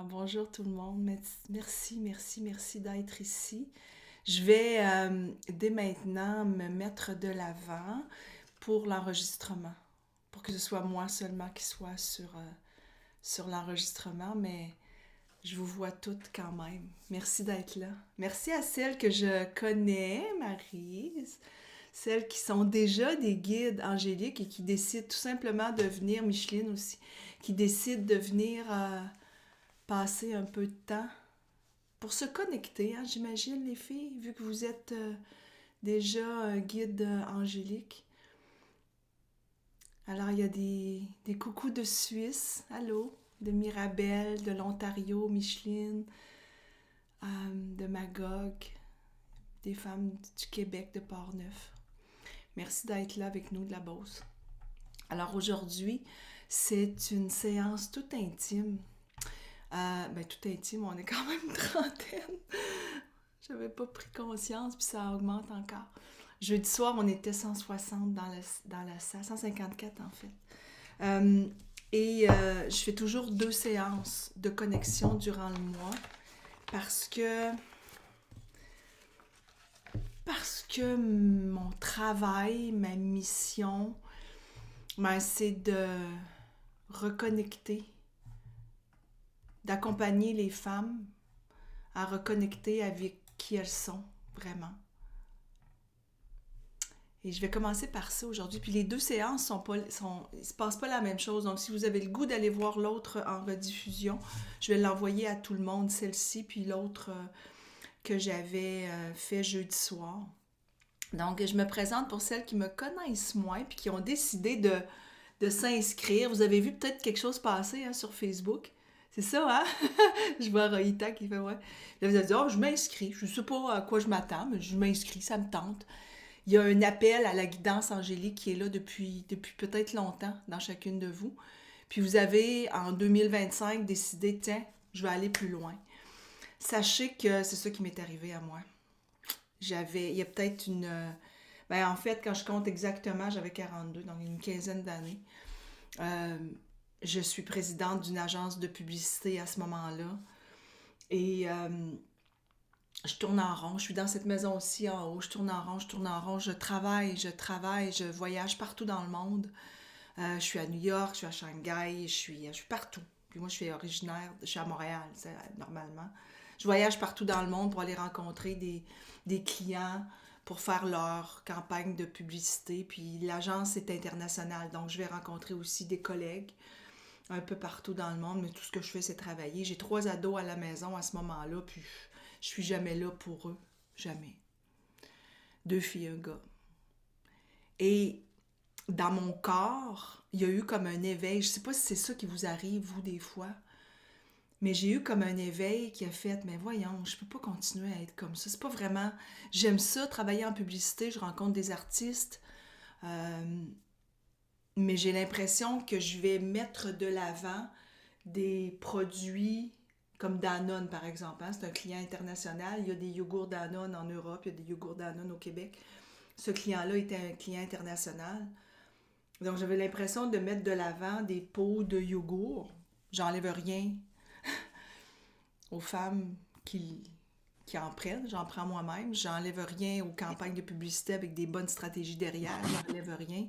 Bonjour tout le monde. Merci, merci, merci d'être ici. Je vais dès maintenant me mettre de l'avant pour l'enregistrement, pour que ce soit moi seulement qui soit sur l'enregistrement, mais je vous vois toutes quand même. Merci d'être là. Merci à celles que je connais, Maryse, celles qui sont déjà des guides angéliques et qui décident tout simplement de venir, Micheline aussi, qui décident de venir passer un peu de temps pour se connecter, hein, j'imagine, les filles, vu que vous êtes déjà un guide angélique. Alors, il y a des coucous de Suisse, allô, de Mirabelle, de l'Ontario, Micheline, de Magog, des femmes du Québec, de Port-Neuf. Merci d'être là avec nous de la Beauce. Alors aujourd'hui, c'est une séance toute intime. Tout intime, on est quand même une trentaine. J'avais pas pris conscience, puis ça augmente encore. Jeudi soir, on était 160 dans la salle, 154 en fait. Euh, je fais toujours 2 séances de connexion durant le mois parce que mon travail, ma mission, c'est de reconnecter, d'accompagner les femmes à reconnecter avec qui elles sont vraiment. Et je vais commencer par ça aujourd'hui. Puis les 2 séances ne se passent pas la même chose. Donc si vous avez le goût d'aller voir l'autre en rediffusion, je vais l'envoyer à tout le monde, celle-ci, puis l'autre que j'avais fait jeudi soir. Donc je me présente pour celles qui me connaissent moins puis qui ont décidé de s'inscrire. Vous avez vu peut-être quelque chose passer sur Facebook. C'est ça, hein? Je vois Roïta qui fait ouais. Là, vous avez dit, oh, je m'inscris. Je ne sais pas à quoi je m'attends, mais je m'inscris, ça me tente. Il y a un appel à la guidance angélique qui est là depuis peut-être longtemps dans chacune de vous. Puis vous avez en 2025 décidé, tiens, je vais aller plus loin. Sachez que c'est ça qui m'est arrivé à moi. Il y a peut-être en fait, quand je compte exactement, j'avais 42, donc une quinzaine d'années. Euh, je suis présidente d'une agence de publicité à ce moment-là. Et je tourne en rond. Je suis dans cette maison aussi en haut. Je tourne en rond, je tourne en rond. Je travaille, je voyage partout dans le monde. Je suis à New York, je suis à Shanghai, je suis partout. Puis moi, je suis à Montréal, normalement. Je voyage partout dans le monde pour aller rencontrer des clients pour faire leur campagne de publicité. Puis l'agence est internationale, donc je vais rencontrer aussi des collègues un peu partout dans le monde, mais tout ce que je fais, c'est travailler. J'ai 3 ados à la maison à ce moment-là, puis je suis jamais là pour eux. Jamais. 2 filles, un gars. Et dans mon corps, il y a eu comme un éveil. Je sais pas si c'est ça qui vous arrive, vous, des fois, mais j'ai eu comme un éveil qui a fait, mais voyons, je peux pas continuer à être comme ça. C'est pas vraiment... J'aime ça, travailler en publicité, je rencontre des artistes, euh, mais j'ai l'impression que je vais mettre de l'avant des produits comme Danone, par exemple. Hein. C'est un client international. Il y a des yogourts Danone en Europe, il y a des yogourts Danone au Québec. Ce client-là était un client international. Donc, j'avais l'impression de mettre de l'avant des pots de yogourt. J'enlève rien aux femmes qui en prennent. J'en prends moi-même. J'enlève rien aux campagnes de publicité avec des bonnes stratégies derrière. J'enlève rien.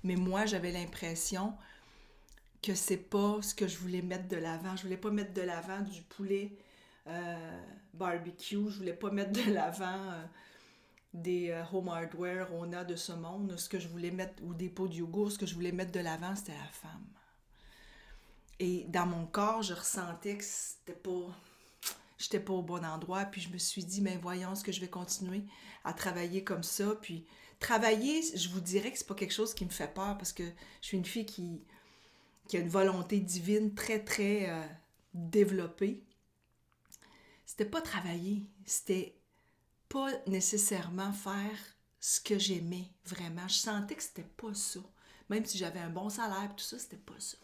Mais moi, j'avais l'impression que c'est pas ce que je voulais mettre de l'avant. Je voulais pas mettre de l'avant du poulet barbecue. Je voulais pas mettre de l'avant des home hardware, on a de ce monde. Ce que je voulais mettre, ou des pots de yogourt, ce que je voulais mettre de l'avant, c'était la femme. Et dans mon corps, je ressentais que j'étais pas au bon endroit. Puis je me suis dit, mais voyons, est-ce que je vais continuer à travailler comme ça? Puis travailler, je vous dirais que c'est pas quelque chose qui me fait peur parce que je suis une fille qui a une volonté divine très, très développée. C'était pas travailler, c'était pas nécessairement faire ce que j'aimais vraiment. Je sentais que c'était pas ça. Même si j'avais un bon salaire, tout ça, c'était pas ça.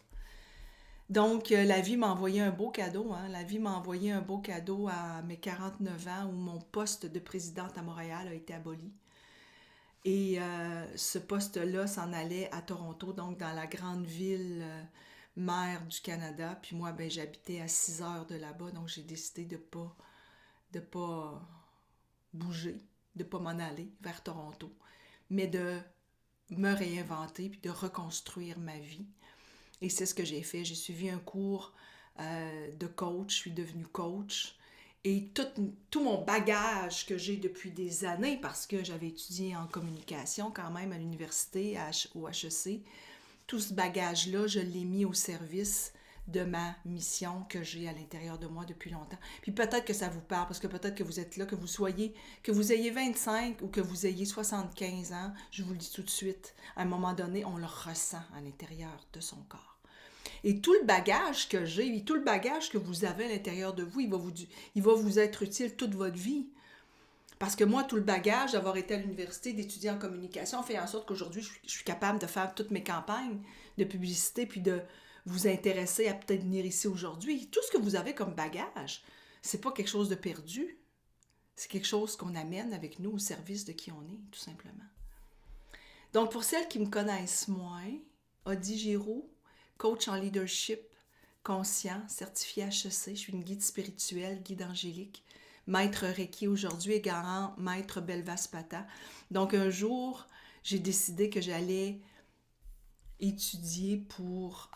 Donc, la vie m'a envoyé un beau cadeau. Hein? La vie m'a envoyé un beau cadeau à mes 49 ans où mon poste de présidente à Montréal a été aboli. Et ce poste-là s'en allait à Toronto, donc dans la grande ville mer du Canada. Puis moi, ben, j'habitais à 6 heures de là-bas, donc j'ai décidé de pas bouger, de pas m'en aller vers Toronto, mais de me réinventer puis de reconstruire ma vie. Et c'est ce que j'ai fait. J'ai suivi un cours de coach, je suis devenue coach. Et tout mon bagage que j'ai depuis des années, parce que j'avais étudié en communication quand même à l'université, au HEC, tout ce bagage-là, je l'ai mis au service de ma mission que j'ai à l'intérieur de moi depuis longtemps. Puis peut-être que ça vous parle, parce que peut-être que vous êtes là, que vous ayez 25 ou que vous ayez 75 ans, je vous le dis tout de suite, à un moment donné, on le ressent à l'intérieur de son corps. Et tout le bagage que j'ai, et tout le bagage que vous avez à l'intérieur de vous, il va vous être utile toute votre vie. Parce que moi, tout le bagage d'avoir été à l'université, d'étudier en communication, fait en sorte qu'aujourd'hui, je suis capable de faire toutes mes campagnes de publicité, puis de vous intéresser à peut-être venir ici aujourd'hui. Tout ce que vous avez comme bagage, c'est pas quelque chose de perdu. C'est quelque chose qu'on amène avec nous au service de qui on est, tout simplement. Donc, pour celles qui me connaissent moins, Audie Giroux, coach en leadership conscient, certifié HEC, je suis une guide spirituelle, guide angélique, maître Reiki aujourd'hui, égarant maître Belvaspata. Donc un jour, j'ai décidé que j'allais étudier pour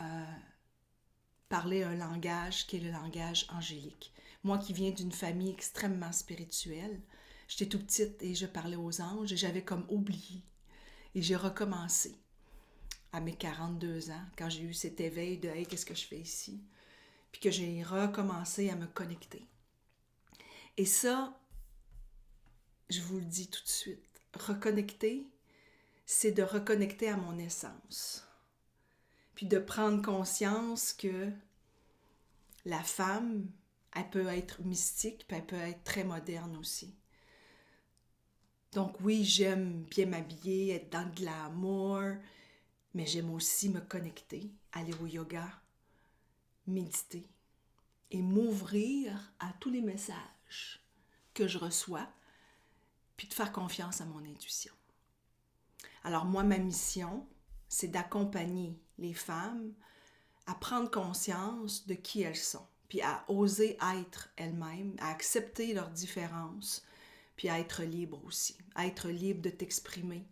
parler un langage qui est le langage angélique. Moi qui viens d'une famille extrêmement spirituelle, j'étais toute petite et je parlais aux anges et j'avais comme oublié. Et j'ai recommencé à mes 42 ans, quand j'ai eu cet éveil de « Hey, qu'est-ce que je fais ici? » Puis que j'ai recommencé à me connecter. Et ça, je vous le dis tout de suite, reconnecter, c'est de reconnecter à mon essence. Puis de prendre conscience que la femme, elle peut être mystique, puis elle peut être très moderne aussi. Donc oui, j'aime bien m'habiller, être dans le glamour, mais j'aime aussi me connecter, aller au yoga, méditer et m'ouvrir à tous les messages que je reçois, puis de faire confiance à mon intuition. Alors moi, ma mission, c'est d'accompagner les femmes à prendre conscience de qui elles sont, puis à oser être elles-mêmes, à accepter leurs différences, puis à être libre aussi, à être libre de t'exprimer,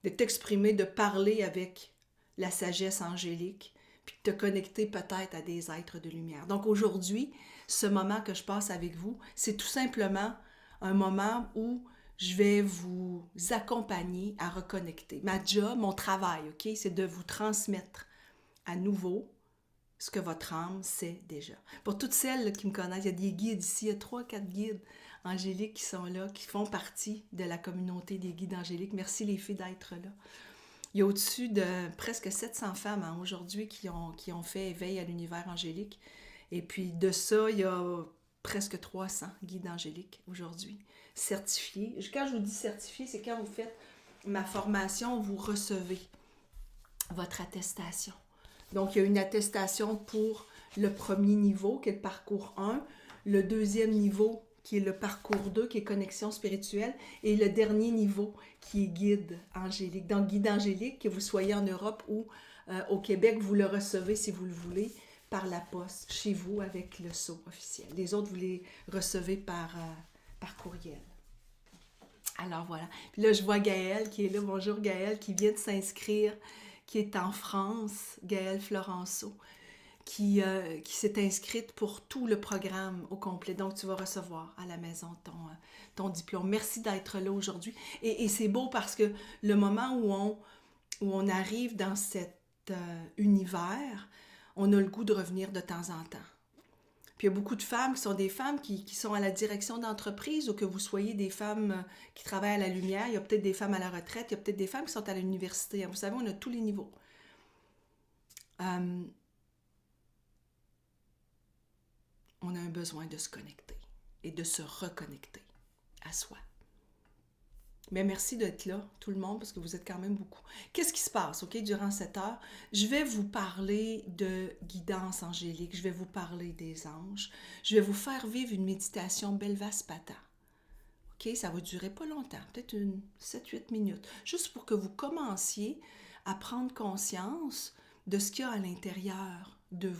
de parler avec la sagesse angélique, puis de te connecter peut-être à des êtres de lumière. Donc aujourd'hui, ce moment que je passe avec vous, c'est tout simplement un moment où je vais vous accompagner à reconnecter. Ma job, mon travail, ok, c'est de vous transmettre à nouveau ce que votre âme sait déjà. Pour toutes celles qui me connaissent, il y a des guides ici, il y a 3-4 guides angéliques qui sont là, qui font partie de la communauté des guides angéliques. Merci les filles d'être là. Il y a au-dessus de presque 700 femmes aujourd'hui qui ont fait éveil à l'univers angélique. Et puis de ça, il y a presque 300 guides angéliques aujourd'hui, certifiés. Quand je vous dis certifié, c'est quand vous faites ma formation, vous recevez votre attestation. Donc, il y a une attestation pour le premier niveau, qui est le parcours 1, le deuxième niveau, qui est le parcours 2, qui est connexion spirituelle, et le dernier niveau, qui est guide angélique. Donc, guide angélique, que vous soyez en Europe ou au Québec, vous le recevez, si vous le voulez, par la poste, chez vous, avec le sceau officiel. Les autres, vous les recevez par courriel. Alors, voilà. Puis là, je vois Gaëlle qui est là. Bonjour, Gaëlle, qui vient de s'inscrire, qui est en France, Gaëlle Florenceau, qui s'est inscrite pour tout le programme au complet. Donc, tu vas recevoir à la maison ton diplôme. Merci d'être là aujourd'hui. Et c'est beau parce que le moment où on arrive dans cet univers, on a le goût de revenir de temps en temps. Puis il y a beaucoup de femmes qui sont des femmes qui sont à la direction d'entreprise ou que vous soyez des femmes qui travaillent à la lumière. Il y a peut-être des femmes à la retraite, il y a peut-être des femmes qui sont à l'université. Vous savez, on a tous les niveaux. On a un besoin de se connecter et de se reconnecter à soi. Mais merci d'être là, tout le monde, parce que vous êtes quand même beaucoup. Qu'est-ce qui se passe, OK, durant cette heure? Je vais vous parler de guidance angélique, je vais vous parler des anges, je vais vous faire vivre une méditation Belvaspata. OK, ça va durer pas longtemps, peut-être 7-8 minutes, juste pour que vous commenciez à prendre conscience de ce qu'il y a à l'intérieur de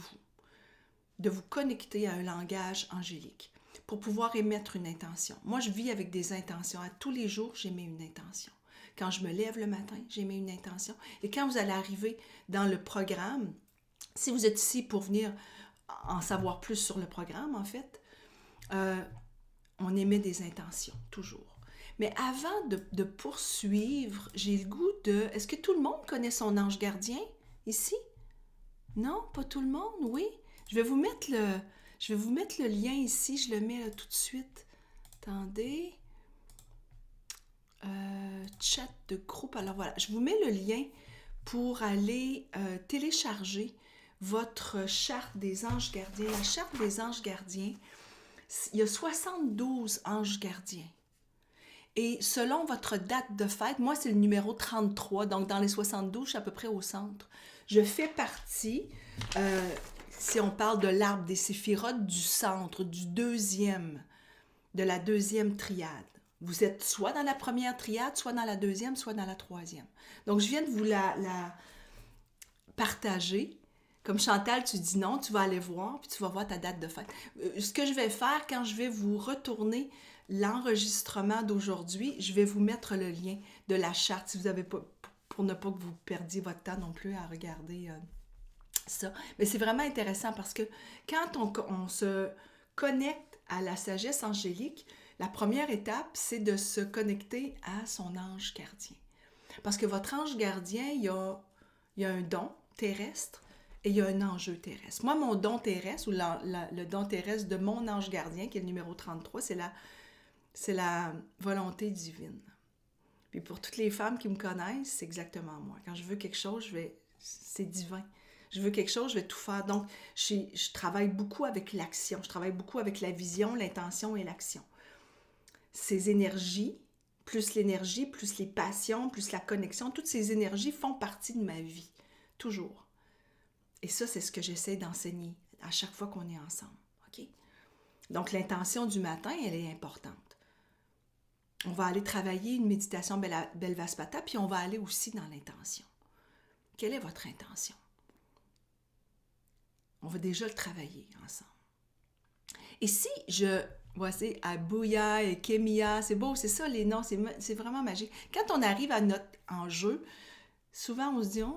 vous connecter à un langage angélique pour pouvoir émettre une intention. Moi, je vis avec des intentions. À tous les jours, j'émets une intention. Quand je me lève le matin, j'émets une intention. Et quand vous allez arriver dans le programme, si vous êtes ici pour venir en savoir plus sur le programme, en fait, on émet des intentions, toujours. Mais avant de poursuivre, j'ai le goût de... Est-ce que tout le monde connaît son ange gardien ici? Non, pas tout le monde, oui. Je vais vous mettre le lien ici, je le mets là, tout de suite. Attendez. Chat de groupe. Alors voilà, je vous mets le lien pour aller télécharger votre charte des anges gardiens. La charte des anges gardiens, il y a 72 anges gardiens. Et selon votre date de fête, moi c'est le numéro 33, donc dans les 72, je suis à peu près au centre. Je fais partie, si on parle de l'arbre des séphirotes, du centre, de la deuxième triade. Vous êtes soit dans la première triade, soit dans la deuxième, soit dans la troisième. Donc, je viens de vous la partager. Comme Chantal, tu dis non, tu vas aller voir, puis tu vas voir ta date de fête. Ce que je vais faire, quand je vais vous retourner l'enregistrement d'aujourd'hui, je vais vous mettre le lien de la charte, si vous avez pas, pour ne pas que vous perdiez votre temps non plus à regarder ça. Mais c'est vraiment intéressant parce que quand on se connecte à la sagesse angélique, la première étape, c'est de se connecter à son ange gardien. Parce que votre ange gardien, il y a un don terrestre et il y a un enjeu terrestre. Moi, mon don terrestre, ou le don terrestre de mon ange gardien, qui est le numéro 33, c'est la volonté divine. Puis pour toutes les femmes qui me connaissent, c'est exactement moi. Quand je veux quelque chose, c'est divin. Je veux quelque chose, je vais tout faire. Donc, je travaille beaucoup avec l'action. Je travaille beaucoup avec la vision, l'intention et l'action. Ces énergies, plus l'énergie, plus les passions, plus la connexion, toutes ces énergies font partie de ma vie, toujours. Et ça, c'est ce que j'essaie d'enseigner à chaque fois qu'on est ensemble. OK? Donc, l'intention du matin, elle est importante. On va aller travailler une méditation Belvaspata, puis on va aller aussi dans l'intention. Quelle est votre intention? On va déjà le travailler ensemble. Et si voici Abuya et Kemia, c'est beau, c'est ça les noms, c'est vraiment magique. Quand on arrive à notre enjeu, souvent on se dit « Oh,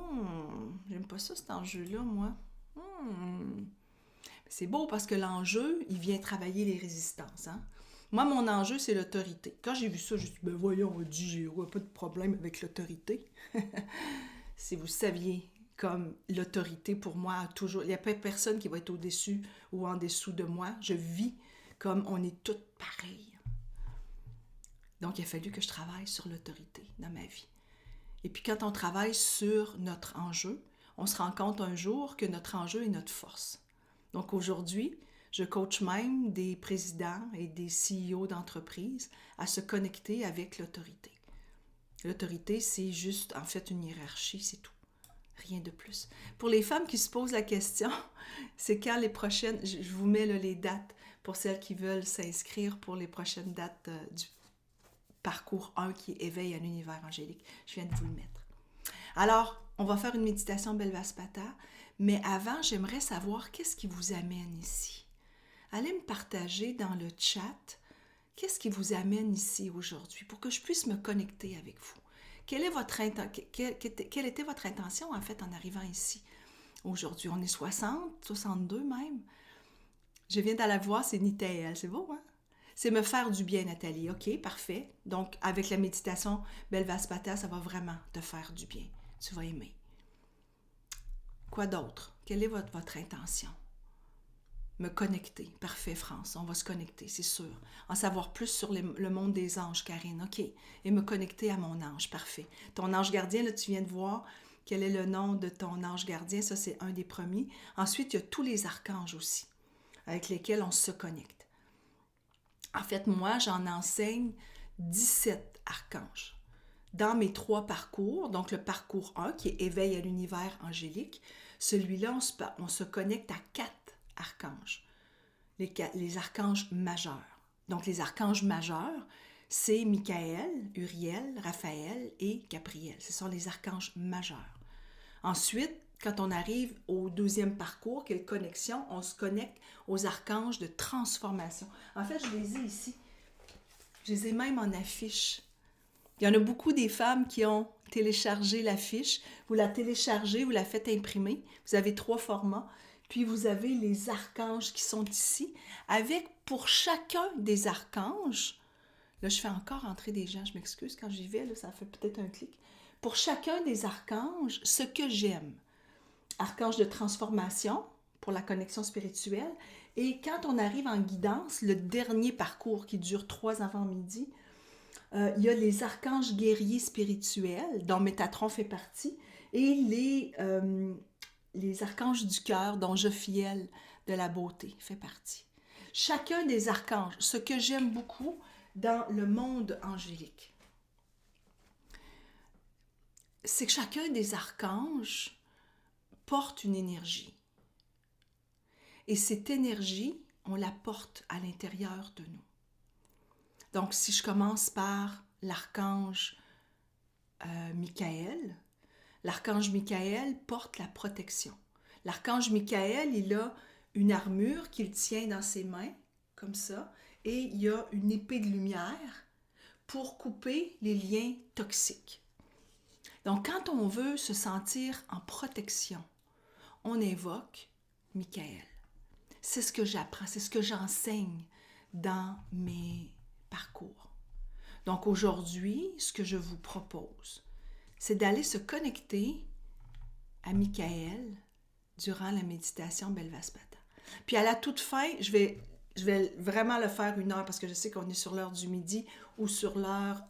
j'aime pas ça cet enjeu-là, moi. C'est beau parce que l'enjeu, il vient travailler les résistances. Hein? Moi, mon enjeu, c'est l'autorité. Quand j'ai vu ça, j'ai dit « Ben voyons, on dit, j'ai pas de problème avec l'autorité. » Si vous saviez, comme l'autorité pour moi a toujours... Il n'y a pas personne qui va être au-dessus ou en dessous de moi. Je vis comme on est toutes pareilles. Donc, il a fallu que je travaille sur l'autorité dans ma vie. Et puis, quand on travaille sur notre enjeu, on se rend compte un jour que notre enjeu est notre force. Donc, aujourd'hui, je coach même des présidents et des CEO d'entreprises à se connecter avec l'autorité. L'autorité, c'est juste, en fait, une hiérarchie, c'est tout. Rien de plus. Pour les femmes qui se posent la question, c'est quand les prochaines... Je vous mets là, les dates pour celles qui veulent s'inscrire pour les prochaines dates du parcours 1 qui est éveil à l'univers angélique. Je viens de vous le mettre. Alors, on va faire une méditation Belvaspata, mais avant, j'aimerais savoir qu'est-ce qui vous amène ici. Allez me partager dans le chat qu'est-ce qui vous amène ici aujourd'hui pour que je puisse me connecter avec vous. Quelle était votre intention, en fait, en arrivant ici aujourd'hui? On est 60, 62 même. Je viens d'aller voir, c'est Nitaël. C'est beau, hein? C'est me faire du bien, Nathalie. OK, parfait. Donc, avec la méditation Belvaspata, ça va vraiment te faire du bien. Tu vas aimer. Quoi d'autre? Quelle est votre intention? Me connecter. Parfait, France. On va se connecter, c'est sûr. En savoir plus sur le monde des anges, Karine. OK. Et me connecter à mon ange. Parfait. Ton ange gardien, là, tu viens de voir quel est le nom de ton ange gardien. Ça, c'est un des premiers. Ensuite, il y a tous les archanges aussi, avec lesquels on se connecte. En fait, moi, j'en enseigne 17 archanges. Dans mes 3 parcours, donc le parcours 1, qui est éveil à l'univers angélique, celui-là, on se connecte à 4 archanges, les archanges majeurs. Donc, les archanges majeurs, c'est Michael, Uriel, Raphaël et Gabriel. Ce sont les archanges majeurs. Ensuite, quand on arrive au deuxième parcours, qui est connexion, on se connecte aux archanges de transformation. En fait, je les ai ici. Je les ai même en affiche. Il y en a beaucoup des femmes qui ont téléchargé l'affiche. Vous la téléchargez, vous la faites imprimer. Vous avez 3 formats. Puis vous avez les archanges qui sont ici, avec pour chacun des archanges, là je fais encore entrer des gens, je m'excuse, quand j'y vais, là, ça fait peut-être un clic. Pour chacun des archanges, ce que j'aime. Archange de transformation, pour la connexion spirituelle. Et quand on arrive en guidance, le dernier parcours qui dure 3 avant-midi, il y a les archanges guerriers spirituels, dont Métatron fait partie, et les archanges du cœur, dont Jophiel de la beauté fait partie. Chacun des archanges, ce que j'aime beaucoup dans le monde angélique, c'est que chacun des archanges porte une énergie. Et cette énergie, on la porte à l'intérieur de nous. Donc, si je commence par l'archange Michael, l'archange Michael porte la protection. L'archange Michael, il a une armure qu'il tient dans ses mains, comme ça, et il y a une épée de lumière pour couper les liens toxiques. Donc, quand on veut se sentir en protection, on invoque Michael. C'est ce que j'apprends, c'est ce que j'enseigne dans mes parcours. Donc, aujourd'hui, ce que je vous propose, c'est d'aller se connecter à Michael durant la méditation Belvaspata. Puis à la toute fin, je vais vraiment le faire 1 heure parce que je sais qu'on est sur l'heure du midi ou sur l'heure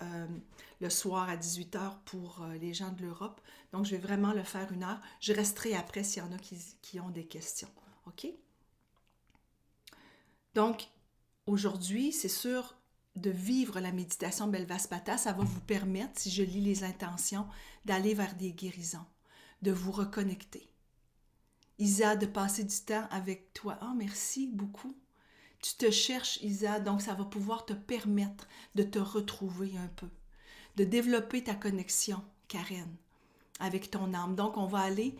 le soir à 18h pour les gens de l'Europe. Donc, je vais vraiment le faire 1 heure. Je resterai après s'il y en a qui ont des questions. OK? Donc, aujourd'hui, c'est sûr de vivre la méditation Belvaspata, ça va vous permettre, si je lis les intentions, d'aller vers des guérisons, de vous reconnecter. Isa, de passer du temps avec toi. Ah, merci beaucoup. Tu te cherches, Isa, donc ça va pouvoir te permettre de te retrouver un peu, de développer ta connexion, Karen, avec ton âme. Donc, on va aller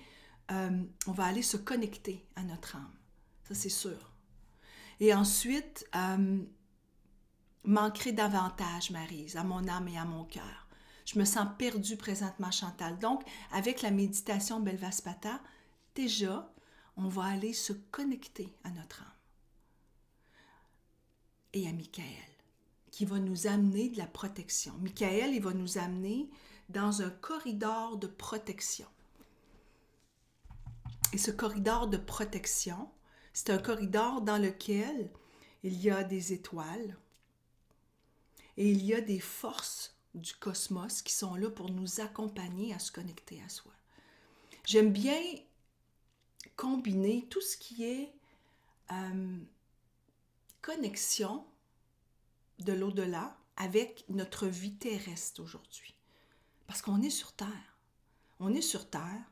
se connecter à notre âme. Ça, c'est sûr. Et ensuite, m'ancrer davantage, Maryse, à mon âme et à mon cœur. Je me sens perdue présentement, Chantal. Donc, avec la méditation Belvaspata, déjà, on va aller se connecter à notre âme. Et à Michael, qui va nous amener de la protection. Michael, il va nous amener dans un corridor de protection. Et ce corridor de protection, c'est un corridor dans lequel il y a des étoiles et il y a des forces du cosmos qui sont là pour nous accompagner à se connecter à soi. J'aime bien combiner tout ce qui est connexion de l'au-delà avec notre vie terrestre aujourd'hui. Parce qu'on est sur Terre. On est sur Terre,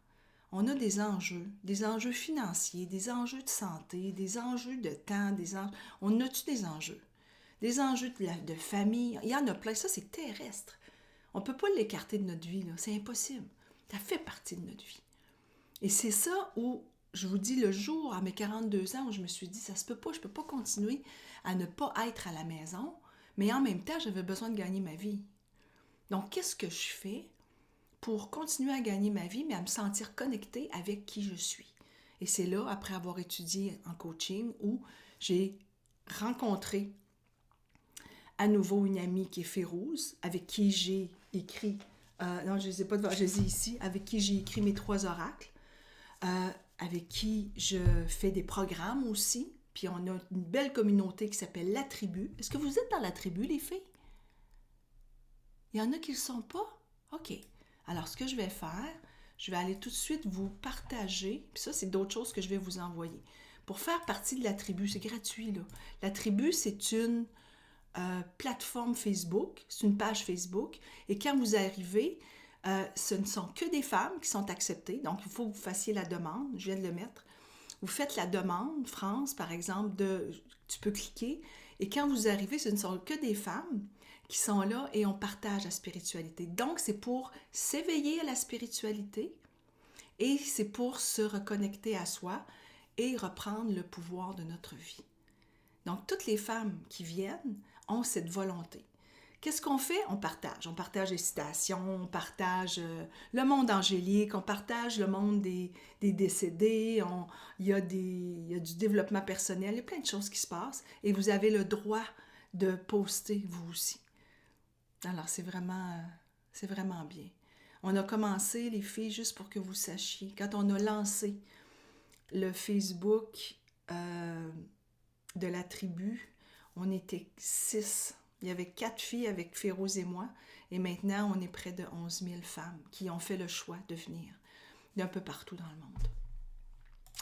on a des enjeux financiers, des enjeux de santé, des enjeux de temps, on a-tu des enjeux? Des enjeux de famille, il y en a plein, ça c'est terrestre. On ne peut pas l'écarter de notre vie, là. C'est impossible. Ça fait partie de notre vie. Et c'est ça où, je vous dis, le jour, à mes 42 ans, où je me suis dit, ça se peut pas, je ne peux pas continuer à ne pas être à la maison, mais en même temps, j'avais besoin de gagner ma vie. Donc, qu'est-ce que je fais pour continuer à gagner ma vie, mais à me sentir connectée avec qui je suis? Et c'est là, après avoir étudié en coaching, où j'ai rencontré à nouveau une amie qui est Férouz, avec qui j'ai écrit, non, je ne les ai pas devant, je les ai ici, avec qui j'ai écrit mes 3 oracles, avec qui je fais des programmes aussi, puis on a une belle communauté qui s'appelle La Tribu. Est-ce que vous êtes dans La Tribu, les filles? Il y en a qui ne le sont pas? OK. Alors, ce que je vais faire, je vais aller tout de suite vous partager, puis ça, c'est d'autres choses que je vais vous envoyer. Pour faire partie de La Tribu, c'est gratuit, là. La Tribu, c'est une plateforme Facebook, c'est une page Facebook, et quand vous arrivez, ce ne sont que des femmes qui sont acceptées, donc il faut que vous fassiez la demande, je viens de le mettre. Vous faites la demande, France, par exemple, tu peux cliquer, et quand vous arrivez, ce ne sont que des femmes qui sont là et on partage la spiritualité. Donc, c'est pour s'éveiller à la spiritualité Et c'est pour se reconnecter à soi et reprendre le pouvoir de notre vie. Donc, toutes les femmes qui viennent ont cette volonté. Qu'est-ce qu'on fait? On partage. On partage les citations, on partage le monde angélique, on partage le monde des décédés, il y a du développement personnel, il y a plein de choses qui se passent et vous avez le droit de poster vous aussi. Alors, c'est vraiment bien. On a commencé, les filles, juste pour que vous sachiez, quand on a lancé le Facebook de la tribu, on était 6. Il y avait 4 filles avec Féroze et moi, et maintenant, on est près de 11 000 femmes qui ont fait le choix de venir d'un peu partout dans le monde.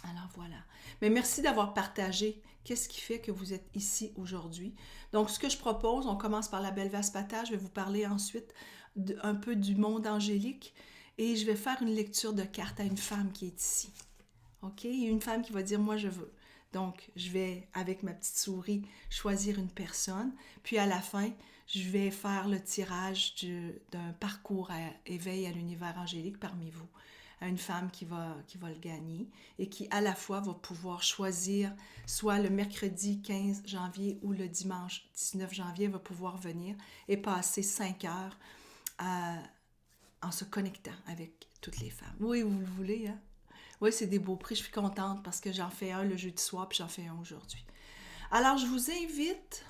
Alors voilà. Mais merci d'avoir partagé qu'est-ce qui fait que vous êtes ici aujourd'hui. Donc, ce que je propose, on commence par la belle Vaspata. Je vais vous parler ensuite un peu du monde angélique et je vais faire une lecture de cartes à une femme qui est ici. OK? Une femme qui va dire « Moi, je veux ». Donc, je vais, avec ma petite souris, choisir une personne. Puis, à la fin, je vais faire le tirage d'un parcours à éveil à l'univers angélique parmi vous, à une femme qui va le gagner et qui, à la fois, va pouvoir choisir, soit le mercredi 15 janvier ou le dimanche 19 janvier, va pouvoir venir et passer 5 heures en se connectant avec toutes les femmes. Oui, vous le voulez, hein? Oui, c'est des beaux prix. Je suis contente parce que j'en fais un le jeudi soir puis j'en fais un aujourd'hui. Alors, je vous invite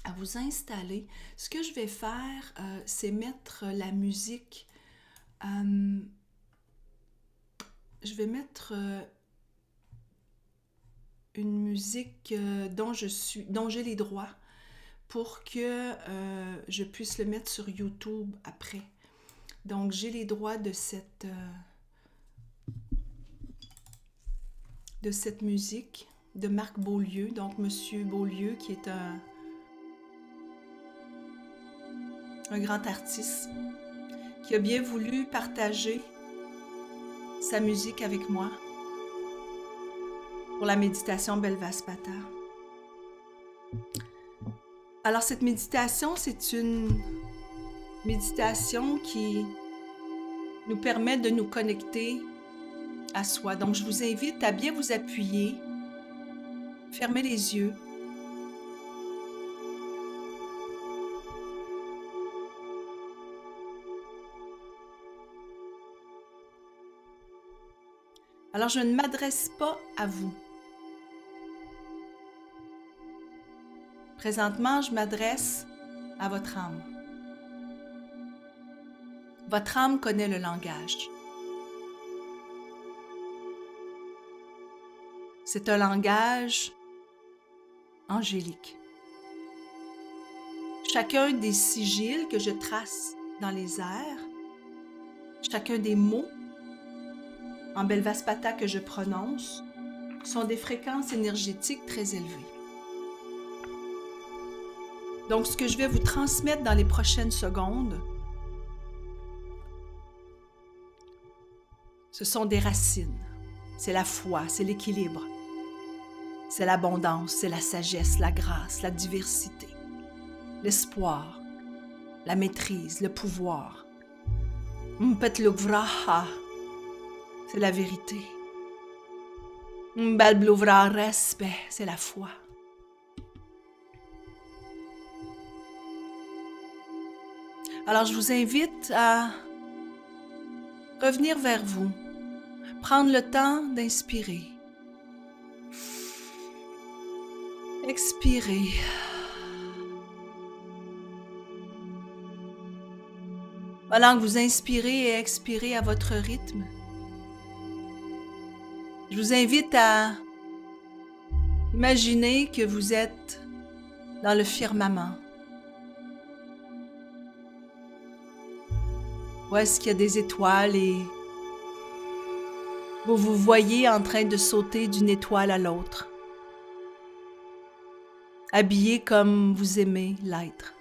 à vous installer. Ce que je vais faire, c'est mettre la musique. Je vais mettre une musique dont j'ai les droits pour que je puisse le mettre sur YouTube après. Donc, j'ai les droits de cette musique de Marc Beaulieu, donc Monsieur Beaulieu qui est un grand artiste qui a bien voulu partager sa musique avec moi pour la méditation Belle Vaspata. Alors cette méditation, c'est une méditation qui nous permet de nous connecter à soi. Donc, je vous invite à bien vous appuyer, fermer les yeux. Alors, je ne m'adresse pas à vous. Présentement, je m'adresse à votre âme. Votre âme connaît le langage. C'est un langage angélique. Chacun des sigils que je trace dans les airs, chacun des mots en Belle Vaspata que je prononce, sont des fréquences énergétiques très élevées. Donc, ce que je vais vous transmettre dans les prochaines secondes, ce sont des racines. C'est la foi, c'est l'équilibre, c'est l'abondance, c'est la sagesse, la grâce, la diversité, l'espoir, la maîtrise, le pouvoir. Mpetlouvraha, c'est la vérité. Mbalblouvra respect, c'est la foi. Alors, je vous invite à revenir vers vous, prendre le temps d'inspirer. Expirez. Pendant que vous inspirez et expirez à votre rythme, je vous invite à imaginer que vous êtes dans le firmament. Où est-ce qu'il y a des étoiles et vous vous voyez en train de sauter d'une étoile à l'autre, habillé comme vous aimez l'être.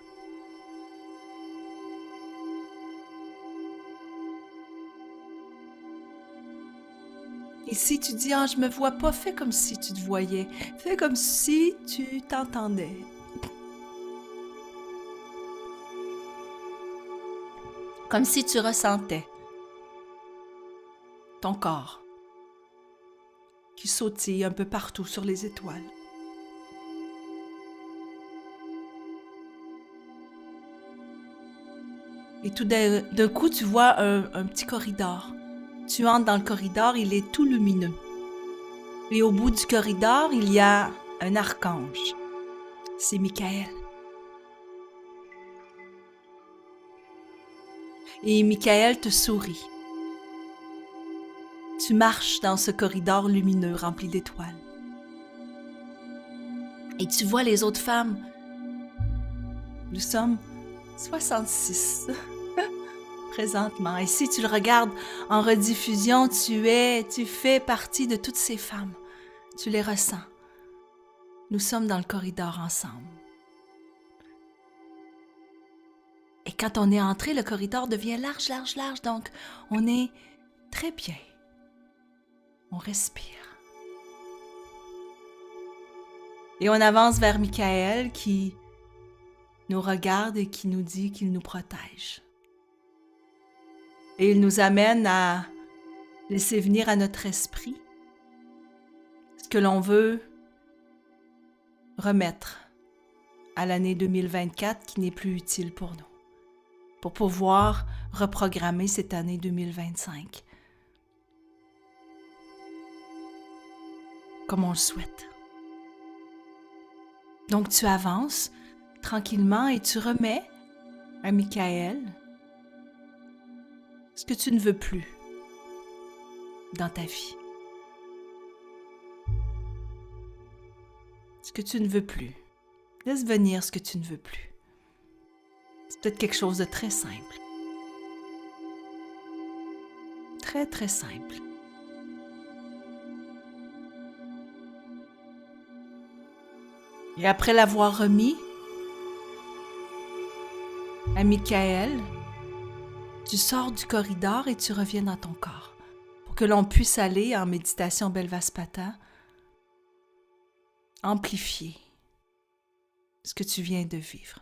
Et si tu dis « Ah, je me vois pas », fais comme si tu te voyais. Fais comme si tu t'entendais. Comme si tu ressentais. ton corps qui sautille un peu partout sur les étoiles. Et tout d'un coup, tu vois un petit corridor. Tu entres dans le corridor, il est tout lumineux. Et au bout du corridor, il y a un archange. C'est Michael. Et Michael te sourit. Tu marches dans ce corridor lumineux rempli d'étoiles. Et tu vois les autres femmes. Nous sommes 66 présentement. Et si tu le regardes en rediffusion, tu fais partie de toutes ces femmes. Tu les ressens. Nous sommes dans le corridor ensemble. Et quand on est entré, le corridor devient large, large, large. Donc, on est très bien. On respire. Et on avance vers Michael qui nous regarde et qui nous dit qu'il nous protège. Et il nous amène à laisser venir à notre esprit ce que l'on veut remettre à l'année 2024 qui n'est plus utile pour nous, pour pouvoir reprogrammer cette année 2025 comme on le souhaite. Donc tu avances tranquillement et tu remets à Michael ce que tu ne veux plus dans ta vie. Ce que tu ne veux plus. Laisse venir ce que tu ne veux plus. C'est peut-être quelque chose de très simple. Très, très simple. Et après l'avoir remis à Michael, tu sors du corridor et tu reviens dans ton corps pour que l'on puisse aller en méditation Belvaspata, amplifier ce que tu viens de vivre.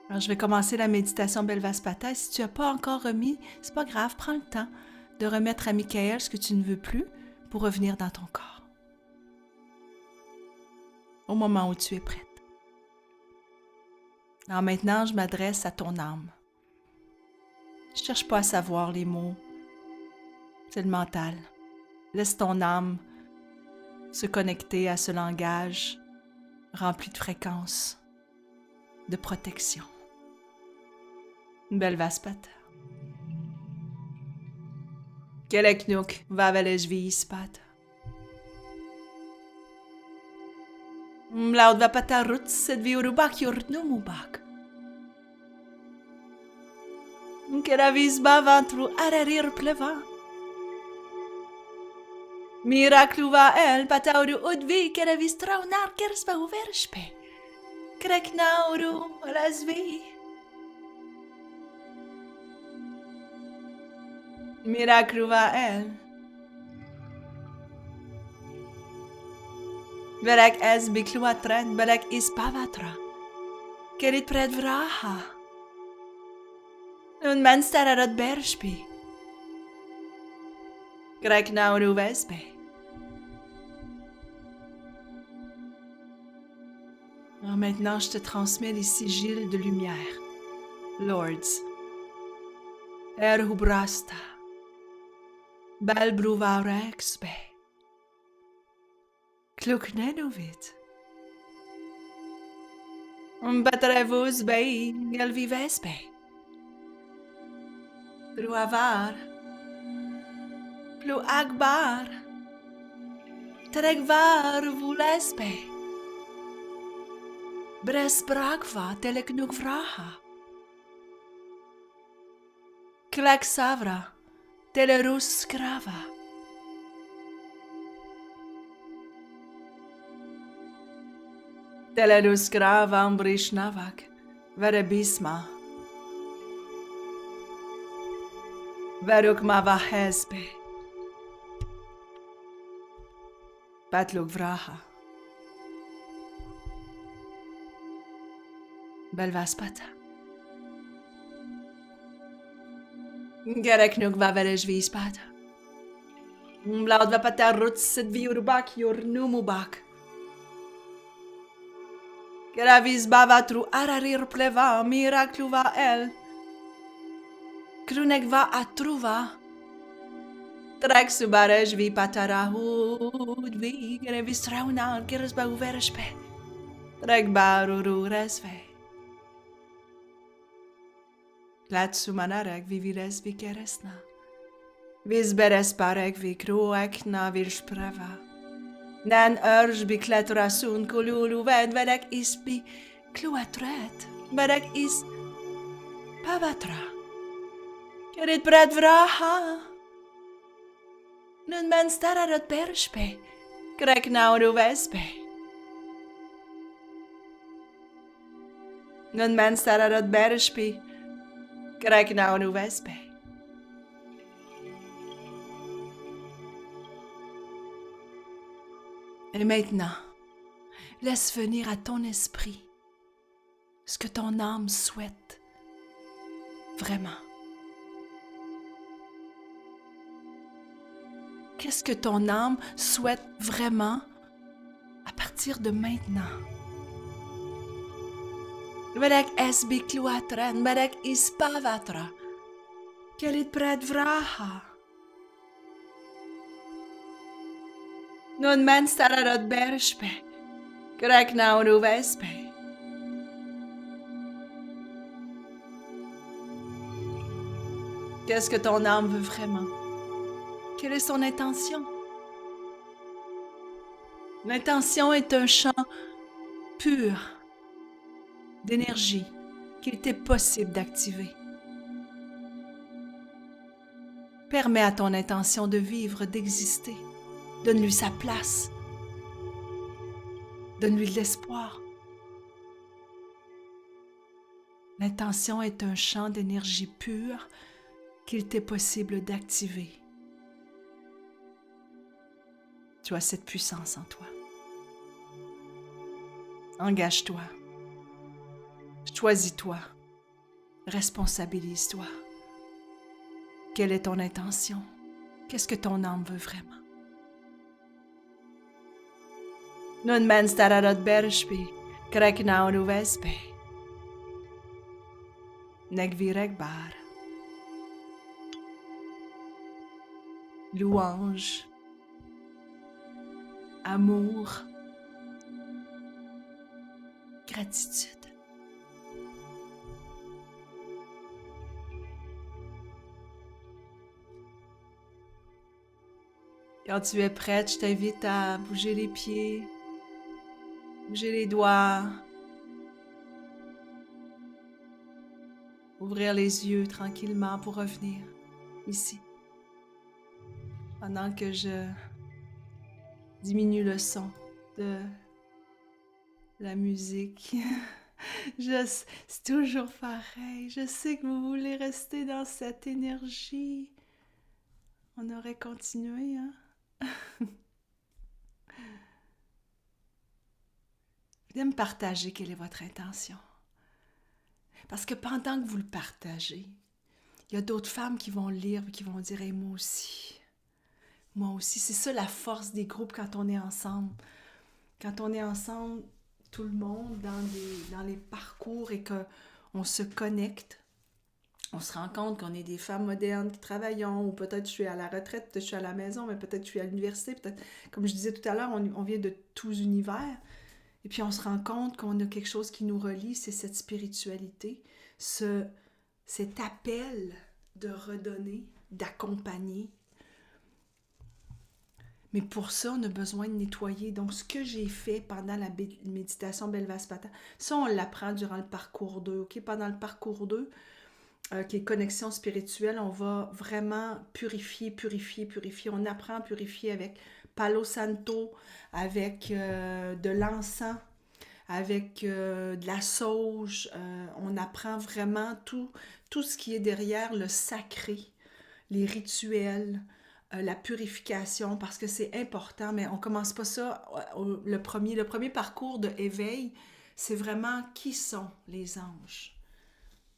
Alors, je vais commencer la méditation Belvaspata. Si tu n'as pas encore remis, c'est pas grave, prends le temps de remettre à Michael ce que tu ne veux plus pour revenir dans ton corps. Au moment où tu es prête. Alors maintenant, je m'adresse à ton âme. Je ne cherche pas à savoir les mots. C'est le mental. Laisse ton âme se connecter à ce langage rempli de fréquences, de protection. Belvaspata. Keleknuk vavelejvispat. Mlaudvapata rutset viurubak yurtnumubak. Keravisba vantru ararir pleva. Mirakluva el patauru udvi keravis traunar kersba uverspe. Kreknauru razvi. Mirakluva el. Berak es bikluatren, berak is pavatra. Kerit pred vraha. Un mensterarad berspi. Kreknauru vespe. Alors maintenant, je te transmets les sigils de lumière. Lords. Erhubrasta. Balbruvarexbe. Kluknenovit. Batrevus bei gelvivesbe. Druavar. Plu agbar. Tregvar vulesbe. Bresbragva teleknukvraha. Kleksavra teleruskrava. Teleruskrava ambrishnavak verebisma. Verukmava hesbe. Patlukvraha. Belvaspata. Gerek nog va veles vízpát. Blad va patar rutset viurbak jornumubak. Gravis bavatru ararir pleva miracluva el. Krunek va atruva. Trek subarej vi patarahud vi grevis traunar keres ba uverespe. Trek baruru resve. Plat sumanarek vi vires vi keresna. Vis beres parek vi kruek na vir sprava. Nan urge bi kletrasun kululu ved vedek is bi kluatret. Vedek is pavatra. Kerit bred vraha. Nun men stararot perspe. Krek nauru vespe. Nun men stararot berspe. Krek nauru vespe. Et maintenant, laisse venir à ton esprit ce que ton âme souhaite vraiment. Qu'est-ce que ton âme souhaite vraiment à partir de maintenant? Vedek esbi kluatren, vedek ispavatra, kelit pred vraha. Nun men stararot berspe, krek nauru vespe. Qu'est-ce que ton âme veut vraiment? Quelle est son intention? L'intention est un champ pur d'énergie qu'il t'est possible d'activer. Permets à ton intention de vivre, d'exister. Donne-lui sa place. Donne-lui de l'espoir. L'intention est un champ d'énergie pure qu'il t'est possible d'activer. Tu as cette puissance en toi. Engage-toi. Choisis-toi. Responsabilise-toi. Quelle est ton intention? Qu'est-ce que ton âme veut vraiment? Nun men stararot berspi, krek nauru vespe. Nek virek bar. Louange. Amour. Gratitude. Quand tu es prête, je t'invite à bouger les pieds, bouger les doigts, ouvrir les yeux tranquillement pour revenir ici. Pendant que je diminue le son de la musique. C'est toujours pareil. Je sais que vous voulez rester dans cette énergie. On aurait continué, hein? Venez me partager quelle est votre intention. Parce que pendant que vous le partagez, il y a d'autres femmes qui vont le lire et qui vont dire hey, « moi aussi ». Moi aussi, c'est ça la force des groupes quand on est ensemble. Quand on est ensemble, tout le monde, dans les parcours et qu'on se connecte, on se rend compte qu'on est des femmes modernes qui travaillons, ou peut-être je suis à la retraite, peut-être je suis à la maison, mais peut-être je suis à l'université, peut-être, comme je disais tout à l'heure, on vient de tous univers. Et puis on se rend compte qu'on a quelque chose qui nous relie, c'est cette spiritualité, cet appel de redonner, d'accompagner. Mais pour ça, on a besoin de nettoyer. Donc, ce que j'ai fait pendant la méditation Belvaspata, ça, on l'apprend durant le parcours 2. Okay? Pendant le parcours 2, qui est connexion spirituelle, on va vraiment purifier. On apprend à purifier avec Palo Santo, avec de l'encens, avec de la sauge. On apprend vraiment tout ce qui est derrière le sacré, les rituels, la purification, parce que c'est important, mais on ne commence pas ça. Le premier parcours de éveil, c'est vraiment qui sont les anges.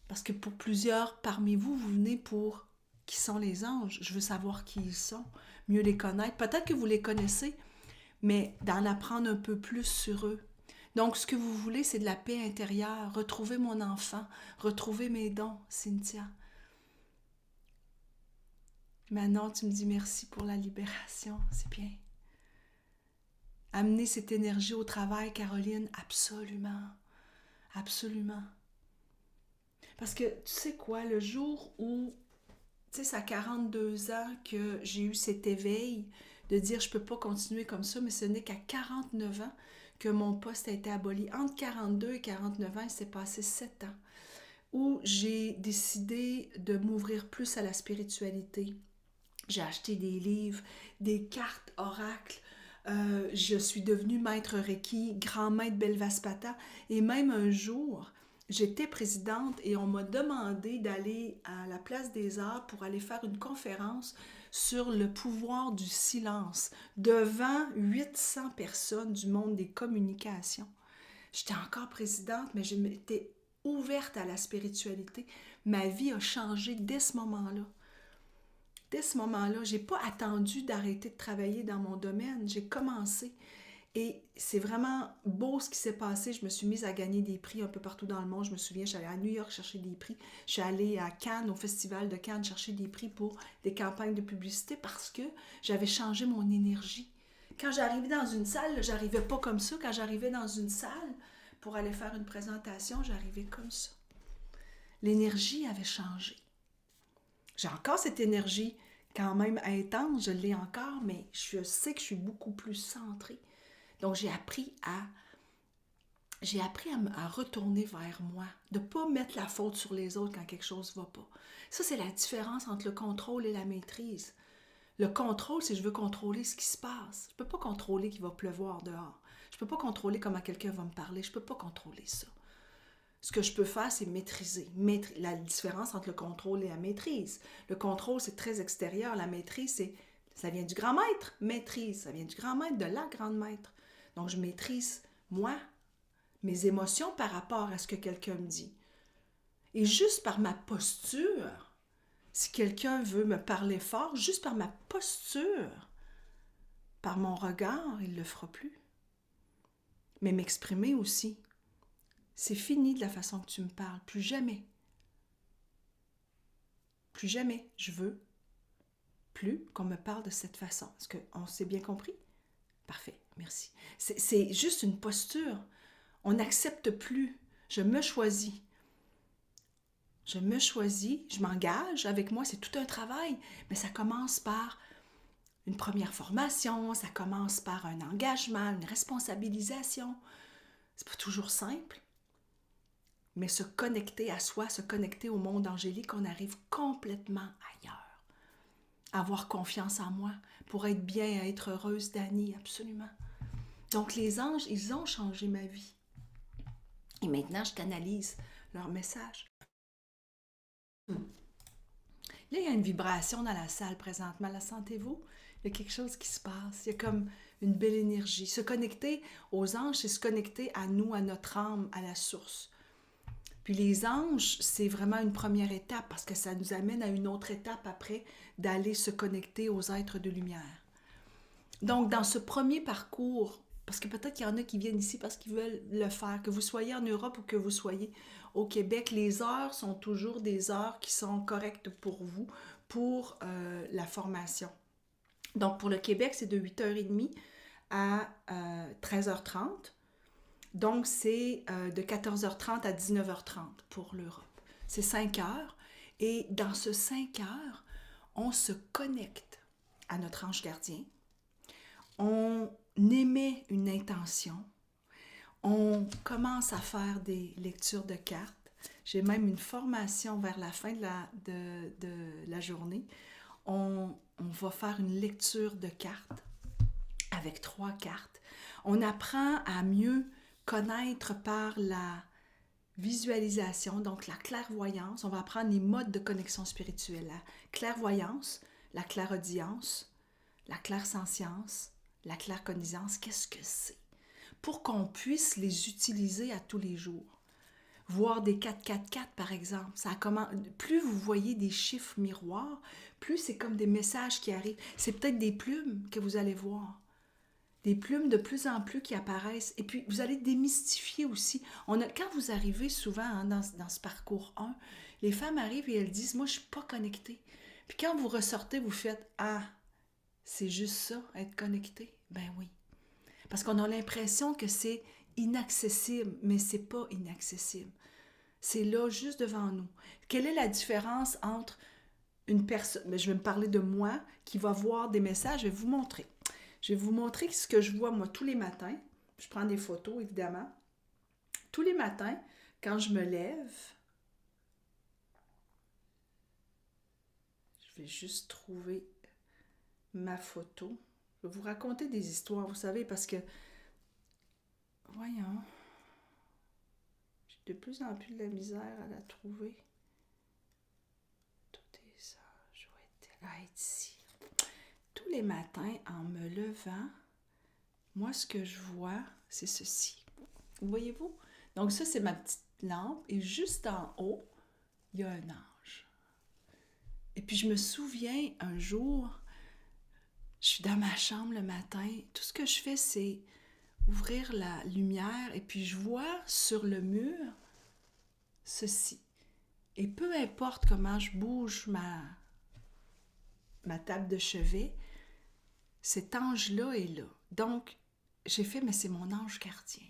Parce que pour plusieurs parmi vous, vous venez pour qui sont les anges. Je veux savoir qui ils sont, mieux les connaître. Peut-être que vous les connaissez, mais d'en apprendre un peu plus sur eux. Donc, ce que vous voulez, c'est de la paix intérieure. Retrouver mon enfant, retrouver mes dons, Cynthia. Maintenant, tu me dis merci pour la libération, c'est bien. Amener cette énergie au travail, Caroline, absolument, absolument. Parce que, tu sais quoi, le jour où, tu sais, ça a 42 ans que j'ai eu cet éveil de dire je peux pas continuer comme ça, mais ce n'est qu'à 49 ans que mon poste a été aboli. Entre 42 et 49 ans, il s'est passé 7 ans où j'ai décidé de m'ouvrir plus à la spiritualité. J'ai acheté des livres, des cartes oracles. Je suis devenue maître Reiki, grand maître Belvaspata. Et même un jour, j'étais présidente et on m'a demandé d'aller à la Place des Arts pour aller faire une conférence sur le pouvoir du silence devant 800 personnes du monde des communications. J'étais encore présidente, mais je m'étais ouverte à la spiritualité. Ma vie a changé dès ce moment-là. Dès ce moment-là, je n'ai pas attendu d'arrêter de travailler dans mon domaine. J'ai commencé. Et c'est vraiment beau ce qui s'est passé. Je me suis mise à gagner des prix un peu partout dans le monde. Je me souviens, je suis allée à New York chercher des prix. Je suis allée à Cannes, au Festival de Cannes, chercher des prix pour des campagnes de publicité parce que j'avais changé mon énergie. Quand j'arrivais dans une salle, j'arrivais pas comme ça. Quand j'arrivais dans une salle pour aller faire une présentation, j'arrivais comme ça. L'énergie avait changé. J'ai encore cette énergie quand même intense, je l'ai encore, mais je sais que je suis beaucoup plus centrée. Donc, j'ai appris à retourner vers moi, de ne pas mettre la faute sur les autres quand quelque chose ne va pas. Ça, c'est la différence entre le contrôle et la maîtrise. Le contrôle, c'est je veux contrôler ce qui se passe. Je ne peux pas contrôler qu'il va pleuvoir dehors. Je ne peux pas contrôler comment quelqu'un va me parler. Je ne peux pas contrôler ça. Ce que je peux faire, c'est maîtriser. La différence entre le contrôle et la maîtrise. Le contrôle, c'est très extérieur. La maîtrise, ça vient du grand maître. Maîtrise, ça vient du grand maître, de la grande maître. Donc, je maîtrise, moi, mes émotions par rapport à ce que quelqu'un me dit. Et juste par ma posture, si quelqu'un veut me parler fort, juste par ma posture, par mon regard, il ne le fera plus. Mais m'exprimer aussi. C'est fini de la façon que tu me parles. Plus jamais. Plus jamais. Je veux plus qu'on me parle de cette façon. Est-ce qu'on s'est bien compris? Parfait, merci. C'est juste une posture. On n'accepte plus. Je me choisis. Je me choisis, je m'engage. Avec moi, c'est tout un travail. Mais ça commence par une première formation, ça commence par un engagement, une responsabilisation. C'est pas toujours simple. Mais se connecter à soi, se connecter au monde angélique, on arrive complètement ailleurs. Avoir confiance en moi pour être bien, être heureuse, Dani, absolument. Donc les anges, ils ont changé ma vie. Et maintenant, je canalise leur message. Là, il y a une vibration dans la salle présentement, la sentez-vous? Il y a quelque chose qui se passe, il y a comme une belle énergie. Se connecter aux anges, c'est se connecter à nous, à notre âme, à la source. Puis les anges, c'est vraiment une première étape parce que ça nous amène à une autre étape après d'aller se connecter aux êtres de lumière. Donc, dans ce premier parcours, parce que peut-être qu'il y en a qui viennent ici parce qu'ils veulent le faire, que vous soyez en Europe ou que vous soyez au Québec, les heures sont toujours des heures qui sont correctes pour vous, pour la formation. Donc, pour le Québec, c'est de 8h30 à 13h30. Donc, c'est de 14h30 à 19h30 pour l'Europe. C'est 5 heures. Et dans ce 5 heures, on se connecte à notre ange gardien. On émet une intention. On commence à faire des lectures de cartes. J'ai même une formation vers la fin de la journée. On va faire une lecture de cartes avec 3 cartes. On apprend à mieux connaître par la visualisation, donc la clairvoyance. On va apprendre les modes de connexion spirituelle. La clairvoyance, la clairaudience, la clairsentience, la claircognizance. Qu'est-ce que c'est? Pour qu'on puisse les utiliser à tous les jours. voir des 444 par exemple. Plus vous voyez des chiffres miroirs, plus c'est comme des messages qui arrivent. C'est peut-être des plumes que vous allez voir. Des plumes de plus en plus qui apparaissent. Et puis, vous allez démystifier aussi. Quand vous arrivez souvent dans ce parcours 1, les femmes arrivent et elles disent « Moi, je ne suis pas connectée. » Puis quand vous ressortez, vous faites « Ah, c'est juste ça, être connecté. » Ben oui. Parce qu'on a l'impression que c'est inaccessible, mais c'est pas inaccessible. C'est là, juste devant nous. Quelle est la différence entre une personne, je vais me parler de moi, qui va voir des messages, je vais vous montrer. Je vais vous montrer ce que je vois, moi, tous les matins. Je prends des photos, évidemment. Tous les matins, quand je me lève, je vais juste trouver ma photo. Je vais vous raconter des histoires, vous savez, parce que, voyons, j'ai de plus en plus de la misère à la trouver. Tout est ça, je vais être ici. Tous les matins, en me levant, moi, ce que je vois, c'est ceci. Voyez-vous? Donc ça, c'est ma petite lampe. Et juste en haut, il y a un ange. Et puis, je me souviens, un jour, je suis dans ma chambre le matin. Tout ce que je fais, c'est ouvrir la lumière. Et puis, je vois sur le mur ceci. Et peu importe comment je bouge ma table de chevet, cet ange-là est là. Donc, j'ai fait, mais c'est mon ange gardien.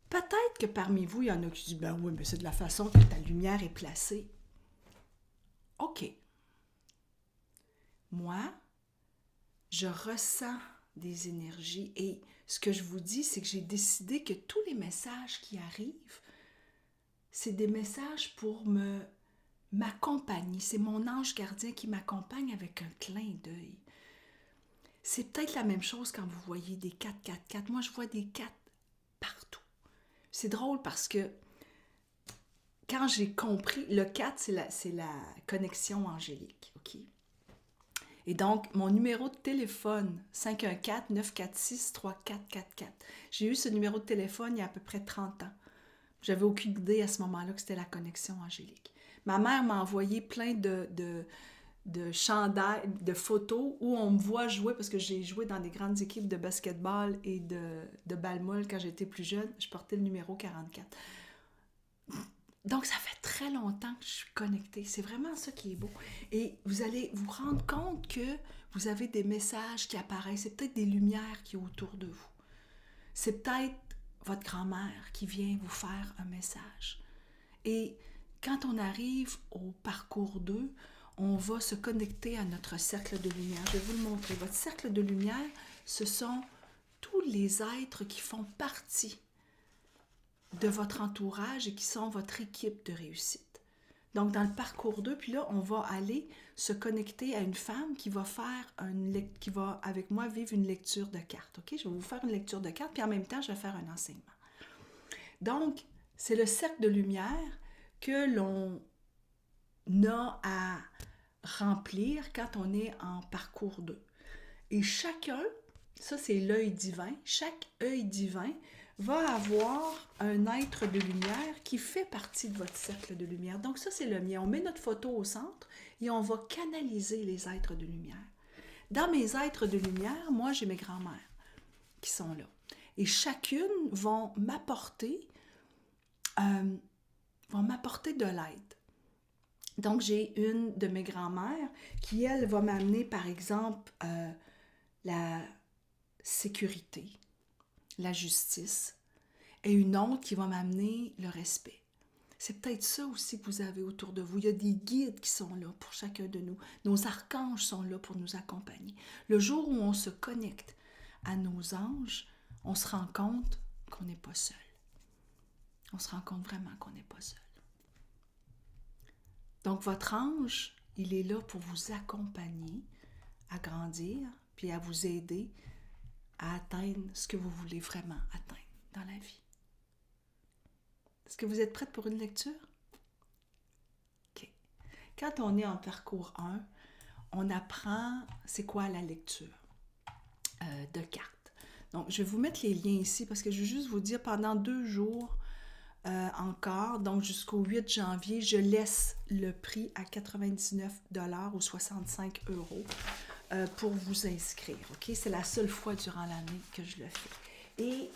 Peut-être que parmi vous, il y en a qui disent, ben oui, mais c'est de la façon que ta lumière est placée. OK. Moi, je ressens des énergies et ce que je vous dis, c'est que j'ai décidé que tous les messages qui arrivent, c'est des messages pour m'accompagner. C'est mon ange gardien qui m'accompagne avec un clin d'œil. C'est peut-être la même chose quand vous voyez des 444. Moi, je vois des 4 partout. C'est drôle parce que quand j'ai compris, le 4, c'est la connexion angélique, OK? Et donc, mon numéro de téléphone, 514-946-3444. J'ai eu ce numéro de téléphone il y a à peu près 30 ans. J'avais aucune idée à ce moment-là que c'était la connexion angélique. Ma mère m'a envoyé plein de chandails, de photos où on me voit jouer, parce que j'ai joué dans des grandes équipes de basketball et de balle-molle quand j'étais plus jeune. Je portais le numéro 44. Donc, ça fait très longtemps que je suis connectée. C'est vraiment ça qui est beau. Et vous allez vous rendre compte que vous avez des messages qui apparaissent. C'est peut-être des lumières qui sont autour de vous. C'est peut-être votre grand-mère qui vient vous faire un message. Et quand on arrive au parcours 2, on va se connecter à notre cercle de lumière. Je vais vous le montrer. Votre cercle de lumière, ce sont tous les êtres qui font partie de votre entourage et qui sont votre équipe de réussite. Donc, dans le parcours 2, puis là, on va aller se connecter à une femme qui va qui va, avec moi, vivre une lecture de cartes. OK? Je vais vous faire une lecture de cartes, puis en même temps, je vais faire un enseignement. Donc, c'est le cercle de lumière que l'on a à remplir quand on est en parcours 2. Et chacun, ça c'est l'œil divin, chaque œil divin va avoir un être de lumière qui fait partie de votre cercle de lumière. Donc ça, c'est le mien. On met notre photo au centre et on va canaliser les êtres de lumière. Dans mes êtres de lumière, moi, j'ai mes grands-mères qui sont là. Et chacune vont m'apporter de l'aide. Donc, j'ai une de mes grands-mères qui, elle, va m'amener, par exemple, la sécurité, la justice, et une autre qui va m'amener le respect. C'est peut-être ça aussi que vous avez autour de vous. Il y a des guides qui sont là pour chacun de nous. Nos archanges sont là pour nous accompagner. Le jour où on se connecte à nos anges, on se rend compte qu'on n'est pas seul. On se rend compte vraiment qu'on n'est pas seul. Donc, votre ange, il est là pour vous accompagner à grandir, puis à vous aider à atteindre ce que vous voulez vraiment atteindre dans la vie. Est-ce que vous êtes prête pour une lecture? OK. Quand on est en parcours 1, on apprend c'est quoi la lecture de cartes. Donc, je vais vous mettre les liens ici parce que je vais juste vous dire, pendant 2 jours, encore. Donc, jusqu'au 8 janvier, je laisse le prix à 99 $ ou 65 euros pour vous inscrire. OK? C'est la seule fois durant l'année que je le fais. Et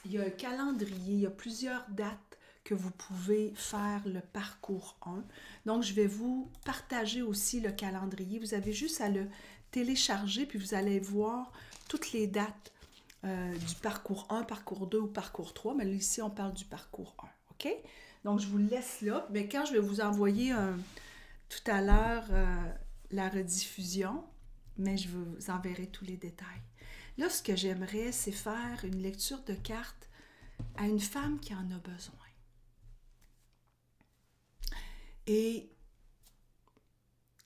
il y a un calendrier, il y a plusieurs dates que vous pouvez faire le parcours 1. Donc, je vais vous partager aussi le calendrier. Vous avez juste à le télécharger, puis vous allez voir toutes les dates du parcours 1, parcours 2 ou parcours 3. Mais là, ici, on parle du parcours 1. OK? Donc, je vous laisse là. Mais quand je vais vous envoyer tout à l'heure la rediffusion, mais je vous enverrai tous les détails. Là, ce que j'aimerais, c'est faire une lecture de cartes à une femme qui en a besoin. Et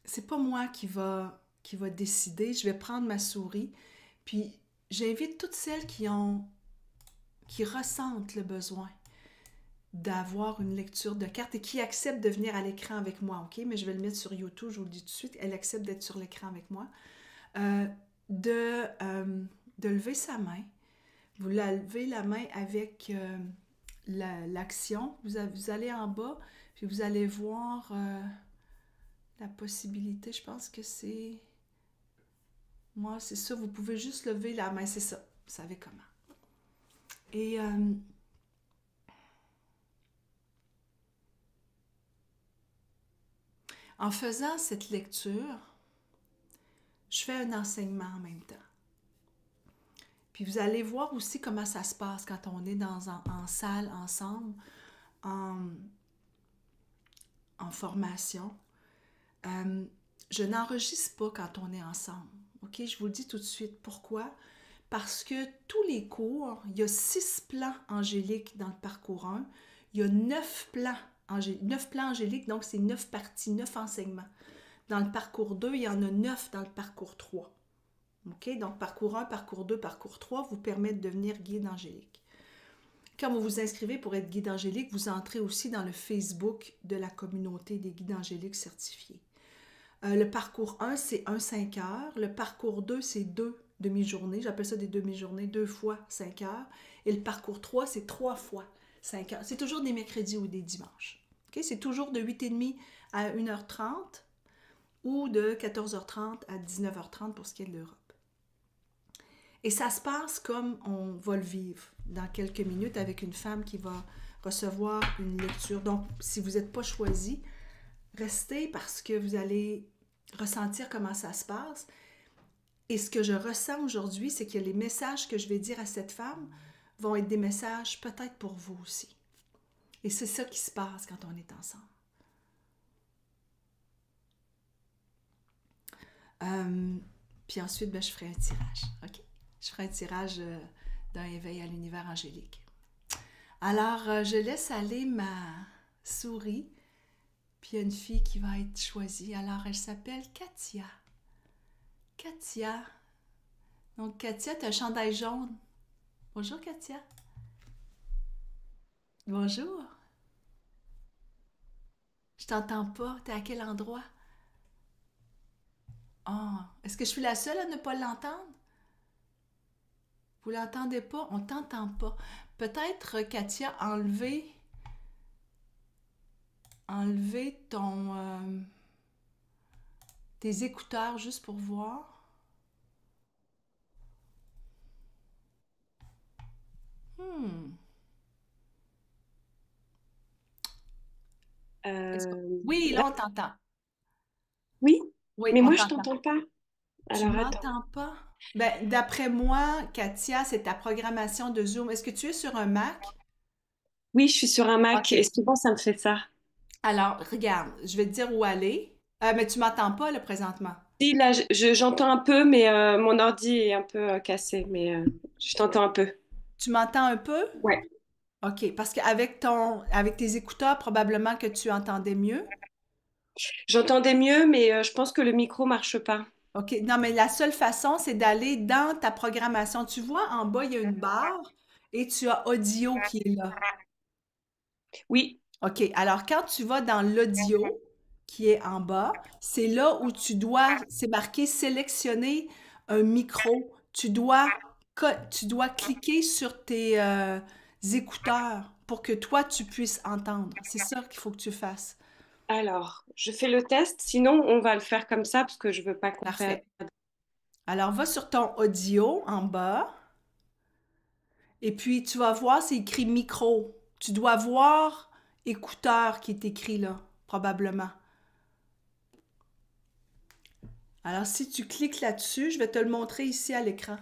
c'est pas moi qui va décider. Je vais prendre ma souris, puis j'invite toutes celles qui ressentent le besoin d'avoir une lecture de cartes et qui acceptent de venir à l'écran avec moi, OK? Mais je vais le mettre sur YouTube, je vous le dis tout de suite. Elle accepte d'être sur l'écran avec moi. De lever sa main. Vous levez la main avec l'action. Vous allez en bas, puis vous allez voir la possibilité. Je pense que c'est... Moi, c'est ça. Vous pouvez juste lever la main. C'est ça. Vous savez comment. Et... en faisant cette lecture, je fais un enseignement en même temps. Puis vous allez voir aussi comment ça se passe quand on est en salle ensemble, en formation. Je n'enregistre pas quand on est ensemble. OK? Je vous le dis tout de suite. Pourquoi? Parce que tous les cours, il y a 6 plans angéliques dans le parcours 1. Il y a 9 plans angéliques, donc c'est 9 parties, 9 enseignements. Dans le parcours 2, il y en a 9 dans le parcours 3. OK? Donc, parcours 1, parcours 2, parcours 3 vous permettent de devenir guide angélique. Quand vous vous inscrivez pour être guide angélique, vous entrez aussi dans le Facebook de la communauté des guides angéliques certifiés. Le parcours 1, c'est 5 heures. Le parcours 2, c'est 2 demi-journées. J'appelle ça des demi-journées, 2 fois 5 heures. Et le parcours 3, c'est 3 fois 5 heures. C'est toujours des mercredis ou des dimanches. Okay? C'est toujours de 8h30 à 1h30 ou de 14h30 à 19h30 pour ce qui est de l'Europe. Et ça se passe comme on va le vivre dans quelques minutes avec une femme qui va recevoir une lecture. Donc, si vous n'êtes pas choisi, restez parce que vous allez ressentir comment ça se passe. Et ce que je ressens aujourd'hui, c'est que les messages que je vais dire à cette femme vont être des messages peut-être pour vous aussi. Et c'est ça qui se passe quand on est ensemble. Puis ensuite, je ferai un tirage. OK? Je ferai un tirage d'un éveil à l'univers angélique. Alors, je laisse aller ma souris. Puis il y a une fille qui va être choisie. Alors, elle s'appelle Katia. Katia. Donc, Katia, tu as un chandail jaune. Bonjour, Katia. Bonjour. Je t'entends pas. T'es à quel endroit? Oh, est-ce que je suis la seule à ne pas l'entendre? Vous l'entendez pas? On t'entend pas. Peut-être, Katia, enlever tes écouteurs juste pour voir. Oui, Là, là, on t'entend. oui, Oui, mais on moi je t'entend. t'entends pas. Tu Alors attends. m'entends pas? Ben, d'après moi, Katia, c'est ta programmation de Zoom. Est-ce que tu es sur un Mac? Oui, je suis sur un Mac et OK. souvent ça me fait ça. Alors, regarde, je vais te dire où aller. Mais tu m'entends pas, là, présentement. Si, là, j'entends un peu, mais mon ordi est un peu cassé, mais je t'entends un peu. Tu m'entends un peu? Ouais. OK, parce avec tes écouteurs, probablement que tu entendais mieux. J'entendais mieux, mais je pense que le micro marche pas. OK, non, mais la seule façon, c'est d'aller dans ta programmation. Tu vois, en bas, il y a une barre et tu as audio qui est là. Oui, OK, alors quand tu vas dans l'audio qui est en bas, c'est là où c'est marqué sélectionner un micro. Tu dois cliquer sur tes écouteurs pour que toi, tu puisses entendre. C'est ça qu'il faut que tu fasses. Alors, je fais le test, sinon on va le faire comme ça parce que je veux pas qu'on perde. Parfait. Alors, va sur ton audio en bas et puis tu vas voir, c'est écrit micro. Tu dois voir écouteur qui est écrit là, probablement. Alors, si tu cliques là-dessus, je vais te le montrer ici à l'écran.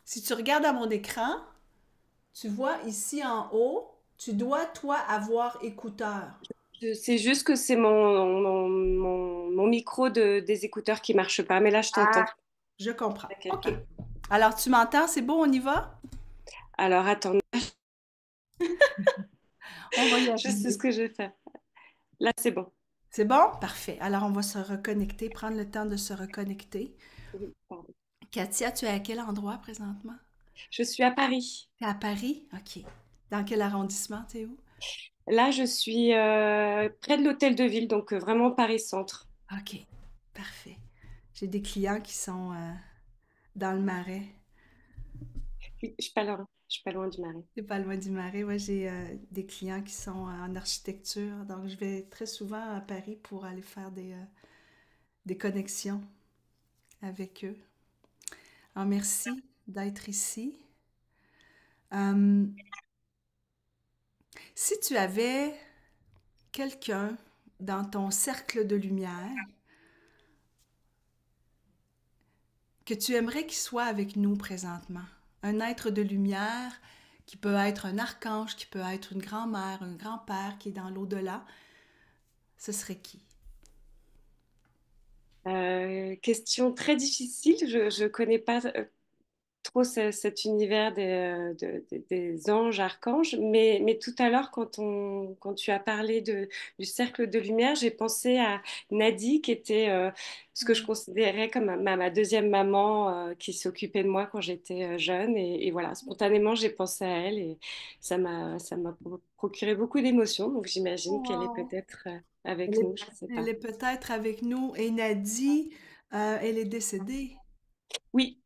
Si tu regardes à mon écran, tu vois ici en haut, tu dois, toi, avoir écouteur. C'est juste que c'est mon micro des écouteurs qui marche pas, mais là je t'entends. Ah, je comprends. T'inquiète OK. pas. Alors, tu m'entends? C'est bon, on y va? Alors attends, On va y je sais ce arriver. que je vais faire. Là c'est bon. C'est bon? Parfait. Alors, on va se reconnecter, prendre le temps de se reconnecter. Oui, pardon. Katia, tu es à quel endroit présentement? Je suis à Paris. Tu es à Paris? OK. Dans quel arrondissement? T'es où? Là je suis près de l'hôtel de ville, donc vraiment Paris Centre. OK. Parfait. J'ai des clients qui sont dans le Marais. Oui, je suis pas loin. Je suis pas loin du Marais. C'est pas loin du Marais. Moi, j'ai des clients qui sont en architecture. Donc, je vais très souvent à Paris pour aller faire des connexions avec eux. Alors, merci d'être ici. Euh, Si tu avais quelqu'un dans ton cercle de lumière que tu aimerais qu'il soit avec nous présentement, un être de lumière qui peut être un archange, qui peut être une grand-mère, un grand-père qui est dans l'au-delà, ce serait qui? Question très difficile. Je connais pas trop cet univers des anges, archanges, mais tout à l'heure, quand tu as parlé du cercle de lumière, j'ai pensé à Nadie, qui était ce que je Mm. considérais comme ma deuxième maman qui s'occupait de moi quand j'étais jeune. Et voilà, spontanément, j'ai pensé à elle et ça m'a procuré beaucoup d'émotions. Donc j'imagine qu'elle est Wow. peut-être Elle avec est, nous, je ne sais elle pas. est peut-être avec nous. Et Nadie, elle est décédée. Oui,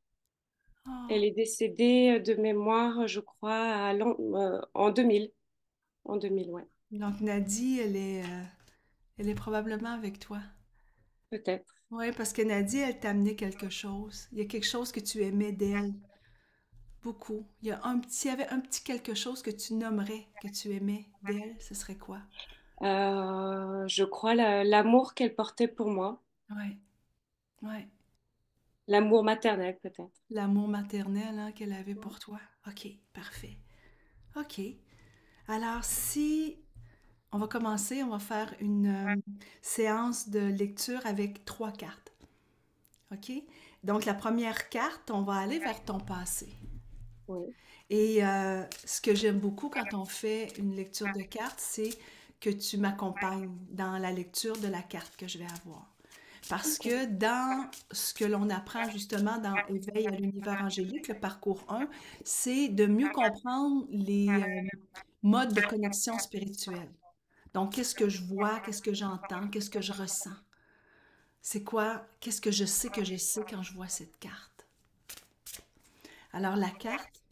Oh. elle est décédée de mémoire, je crois, en 2000. En 2000, ouais, Donc Nadie, elle est probablement avec toi. peut-être. Oui, parce que Nadie, elle t'a amené quelque chose. Il y a quelque chose que tu aimais d'elle. Beaucoup. S'il y avait un petit quelque chose que tu nommerais, que tu aimais d'elle, ce serait quoi? Je crois l'amour qu'elle portait pour moi, Ouais, ouais. l'amour maternel peut-être. L'amour maternel, hein, qu'elle avait pour toi. OK, parfait. OK. Alors, si on va commencer, on va faire une séance de lecture avec 3 cartes. OK? Donc, la première carte, on va aller vers ton passé. Oui. Et ce que j'aime beaucoup quand on fait une lecture de cartes, c'est que tu m'accompagnes dans la lecture de la carte que je vais avoir. Parce Ok. que dans ce que l'on apprend justement dans Éveil à l'univers angélique, le parcours 1, c'est de mieux comprendre les modes de connexion spirituelle. Donc, qu'est-ce que je vois, qu'est-ce que j'entends, qu'est-ce que je ressens? C'est quoi, qu'est-ce que je sais quand je vois cette carte? Alors, la carte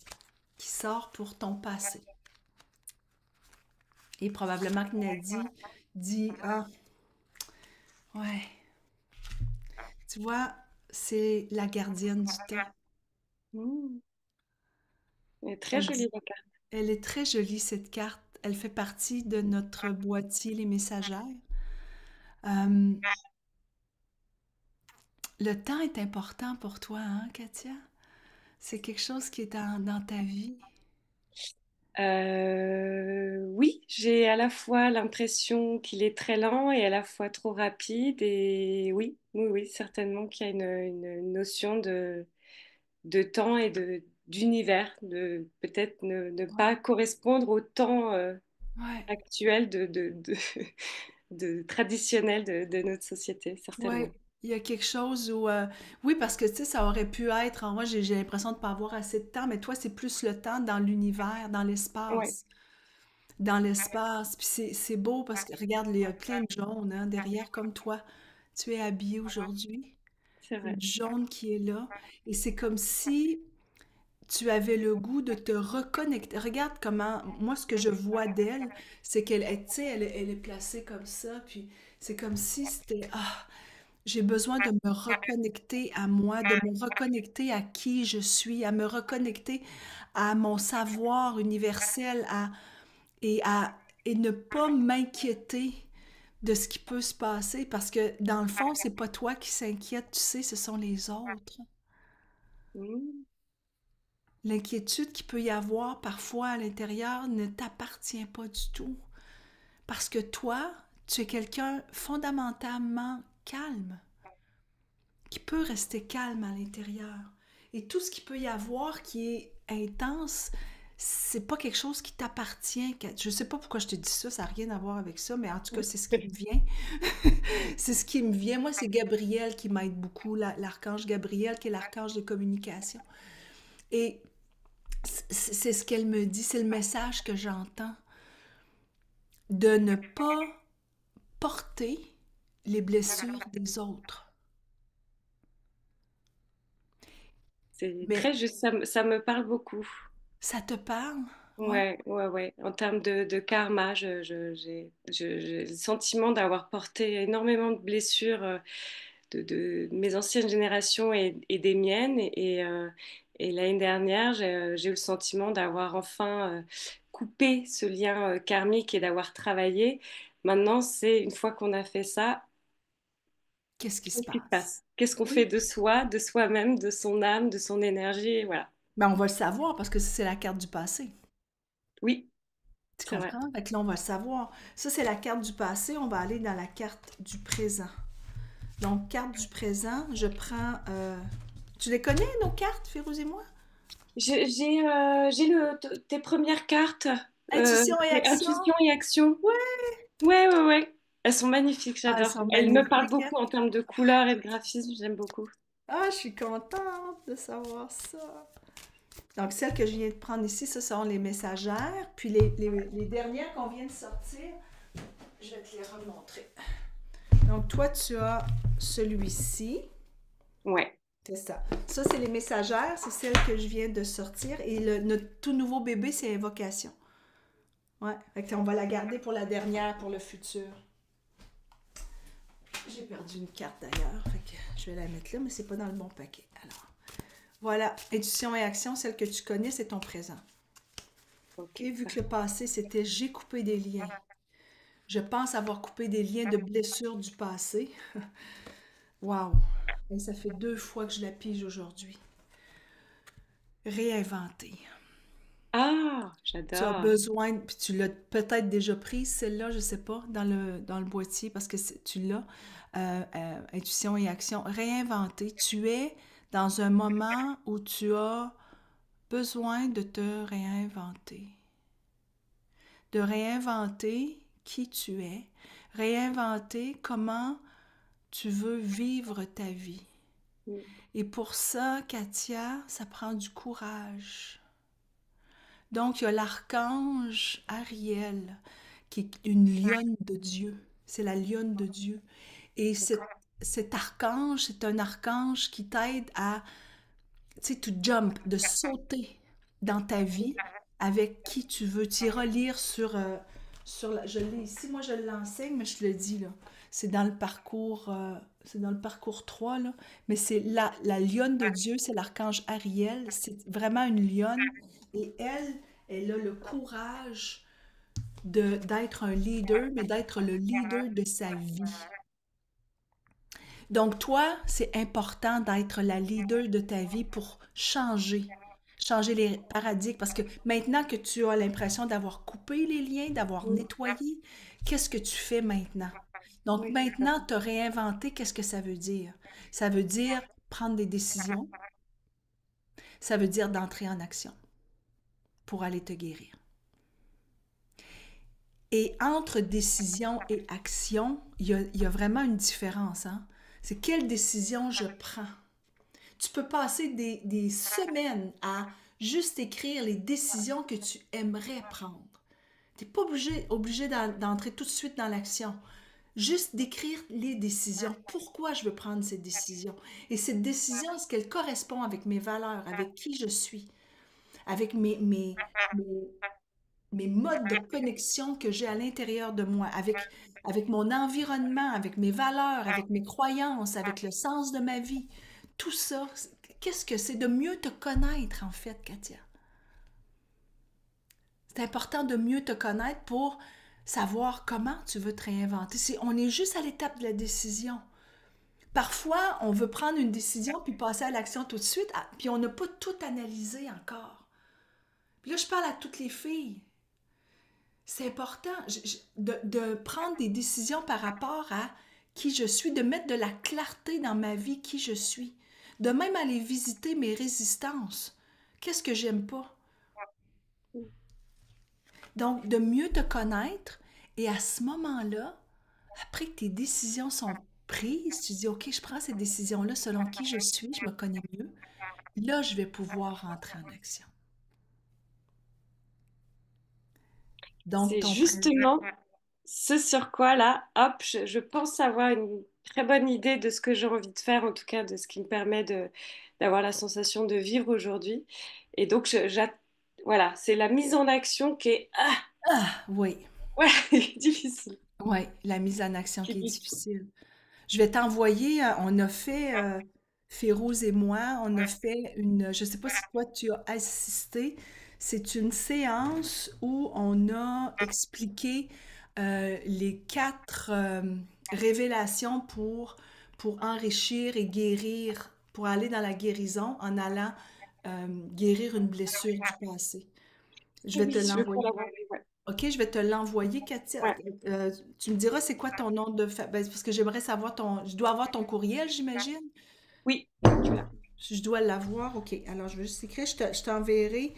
qui sort pour ton passé. Et probablement que Nadie dit, ah, ouais, tu vois, c'est la gardienne du temps. Hmm. Elle est très Elle jolie dit, la carte. elle est très jolie cette carte. Elle fait partie de notre boîtier Les Messagères. Euh, le temps est important pour toi, hein, Katia? C'est quelque chose qui est dans ta vie. Oui, j'ai à la fois l'impression qu'il est très lent et à la fois trop rapide. Et oui, oui, oui, certainement qu'il y a une notion de temps et d'univers, de peut-être ne Ouais, pas correspondre au temps ouais, actuel de traditionnel de notre société, certainement. ouais. Il y a quelque chose où, oui, parce que tu sais, ça aurait pu être, moi j'ai l'impression de ne pas avoir assez de temps, mais toi c'est plus le temps dans l'univers, dans Ouais, l'espace. Dans l'espace. Puis c'est beau parce que regarde, il y a plein de jaunes hein, derrière comme toi. Tu es habillé aujourd'hui. c'est Il y a vrai. du jaune qui est là. Et c'est comme si tu avais le goût de te reconnecter. Regarde comment, moi, ce que je vois d'elle, c'est qu'elle est, tu sais, elle est placée comme ça, puis c'est comme si c'était, ah, j'ai besoin de me reconnecter à moi, de me reconnecter à qui je suis, à me reconnecter à mon savoir universel, et ne pas m'inquiéter de ce qui peut se passer, parce que dans le fond, c'est pas toi qui s'inquiète, tu sais, ce sont les autres. Mm. L'inquiétude qu'il peut y avoir parfois à l'intérieur ne t'appartient pas du tout. Parce que toi, tu es quelqu'un fondamentalement calme, qui peut rester calme à l'intérieur. Et tout ce qu'il peut y avoir qui est intense, c'est pas quelque chose qui t'appartient. Je sais pas pourquoi je te dis ça, ça n'a rien à voir avec ça, mais en tout cas, c'est ce qui me vient. C'est ce qui me vient. Moi, c'est Gabriel qui m'aide beaucoup, l'archange Gabriel, qui est l'archange de communication. Et c'est ce qu'elle me dit, c'est le message que j'entends, de ne pas porter les blessures des autres. C'est Mais très juste, ça me parle beaucoup. ça te parle? Ouais. Ouais, ouais, ouais. En termes de karma, j'ai le sentiment d'avoir porté énormément de blessures de mes anciennes générations et des miennes. Et l'année dernière, j'ai eu le sentiment d'avoir enfin coupé ce lien karmique et d'avoir travaillé. Maintenant, c'est une fois qu'on a fait ça, Qu'est-ce qui se qu'est-ce qui se passe? passe? Qu'est-ce qu'on fait Oui. de soi, de soi-même, de son âme, de son énergie? Et voilà. Ben, on va le savoir parce que c'est la carte du passé. Oui, Tu c'est vrai. comprends? Fait que là, on va le savoir. Ça, c'est la carte du passé. On va aller dans la carte du présent. Donc, carte du présent, je prends... Tu les connais, nos cartes, Férouz et moi? J'ai tes premières cartes, Intuition et c'est action? intuition et action. Ouais! Ouais, ouais, ouais. Elles sont magnifiques, Ah, elles j'adore. sont Elles me parlent magnifiques, hein? beaucoup en termes de couleurs et de graphisme, j'aime beaucoup. Ah, je suis contente de savoir ça. Donc, celles que je viens de prendre ici, ce sont les messagères. Puis les dernières qu'on vient de sortir, je vais te les remontrer. Donc, toi, tu as celui-ci. Ouais. C'est ça. Ça, c'est les messagères. C'est celle que je viens de sortir. Et notre tout nouveau bébé, c'est Invocation. Ouais. Fait que on va la garder pour la dernière, pour le futur. J'ai perdu une carte d'ailleurs. Fait que je vais la mettre là, mais c'est pas dans le bon paquet. Alors, voilà. Intuition et action, celle que tu connais, c'est ton présent. Ok. OK? Vu que le passé, c'était j'ai coupé des liens. Je pense avoir coupé des liens de blessures du passé. Waouh! Et ça fait 2 fois que je la pige aujourd'hui. Réinventer. Ah, Tu as j'adore. besoin, puis tu l'as peut-être déjà prise, celle-là, je sais pas, dans le boîtier, parce que tu l'as. Intuition et action. Réinventer. Tu es dans un moment où tu as besoin de te réinventer. De réinventer qui tu es. Réinventer comment tu veux vivre ta vie. Mm. Et pour ça, Katia, ça prend du courage. Donc, il y a l'archange Ariel, qui est une lionne de Dieu. C'est la lionne de Dieu. Et D'accord. cet archange, c'est un archange qui t'aide à, tu sais, to jump, de sauter dans ta vie avec qui tu veux. Tu iras lire je l'ai ici, moi je l'enseigne, mais je te le dis, là. C'est dans le parcours 3 là. Mais c'est la lionne de Dieu, c'est l'archange Ariel. C'est vraiment une lionne. Et elle a le courage d'être un leader, mais d'être le leader de sa vie. Donc, toi, c'est important d'être la leader de ta vie pour changer les paradigmes, parce que maintenant que tu as l'impression d'avoir coupé les liens, d'avoir Mm. nettoyé, qu'est-ce que tu fais maintenant? Donc, Oui, c'est ça. maintenant, te réinventer, qu'est-ce que ça veut dire? Ça veut dire prendre des décisions, ça veut dire d'entrer en action pour aller te guérir. Et entre décision et action, il y a vraiment une différence, hein? C'est quelle décision je prends. Tu peux passer des semaines à juste écrire les décisions que tu aimerais prendre. Tu n'es pas obligé d'entrer tout de suite dans l'action. Juste d'écrire les décisions. Pourquoi je veux prendre cette décision? Et cette décision, est-ce qu'elle correspond avec mes valeurs, avec qui je suis? avec mes, mes modes de connexion que j'ai à l'intérieur de moi, avec mon environnement, avec mes valeurs, avec mes croyances, avec le sens de ma vie. Tout ça, qu'est-ce que c'est de mieux te connaître en fait, Katia? C'est important de mieux te connaître pour savoir comment tu veux te réinventer. On est juste à l'étape de la décision. Parfois, on veut prendre une décision puis passer à l'action tout de suite, puis on n'a pas tout analysé encore. Puis là, je parle à toutes les filles. C'est important de prendre des décisions par rapport à qui je suis, de mettre de la clarté dans ma vie, qui je suis. De même aller visiter mes résistances. Qu'est-ce que j'aime pas? Donc, de mieux te connaître et à ce moment-là, après que tes décisions sont prises, tu dis, OK, je prends ces décisions-là selon qui je suis, je me connais mieux. Là, je vais pouvoir rentrer en action. Donc, C'est ton présent. justement ce sur quoi, là, hop, je pense avoir une très bonne idée de ce que j'ai envie de faire, en tout cas de ce qui me permet d'avoir la sensation de vivre aujourd'hui. Et donc, voilà, c'est la mise en action qui est Ah, oui, ouais, difficile. oui, la mise en action Qui est qui est difficile. difficile. Je vais t'envoyer, on a fait, Férouz et moi, on a fait une, je ne sais pas si toi tu as assisté, c'est une séance où on a expliqué les 4 révélations pour enrichir et guérir, pour aller dans la guérison en allant guérir une blessure du passé. Je vais te Oui, je crois l'envoyer. l'avoir vu, ouais. OK, je vais te l'envoyer, Katia. Ouais. Tu me diras c'est quoi ton nom de famille? Parce que j'aimerais savoir ton. Je dois avoir ton courriel, j'imagine. Oui, tu l'as. Si je dois l'avoir, OK. Alors, je vais juste écrire. Je t'enverrai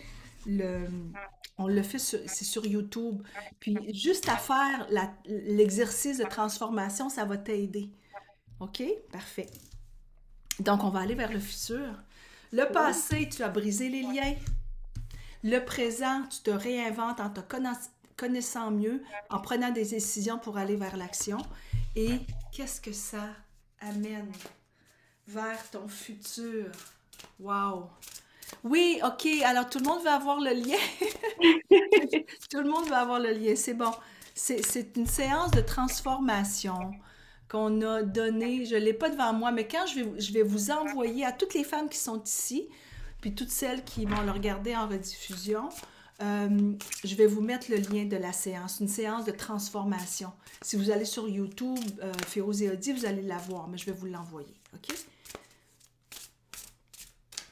le. On le fait c'est sur YouTube. Puis, juste à faire l'exercice de transformation, ça va t'aider. OK? Parfait. Donc, on va aller vers le futur. Le Oui. passé, tu as brisé les liens. Le présent, tu te réinventes en te connaissant mieux, en prenant des décisions pour aller vers l'action. Et qu'est-ce que ça amène vers ton futur? Wow! Oui, OK. Alors, tout le monde va avoir le lien. Tout le monde va avoir le lien. C'est bon. C'est une séance de transformation qu'on a donnée. Je ne l'ai pas devant moi, mais quand je vais vous envoyer à toutes les femmes qui sont ici, puis toutes celles qui vont le regarder en rediffusion, je vais vous mettre le lien de la séance, une séance de transformation. Si vous allez sur YouTube, Féroz et Audi, vous allez la voir, mais je vais vous l'envoyer. OK?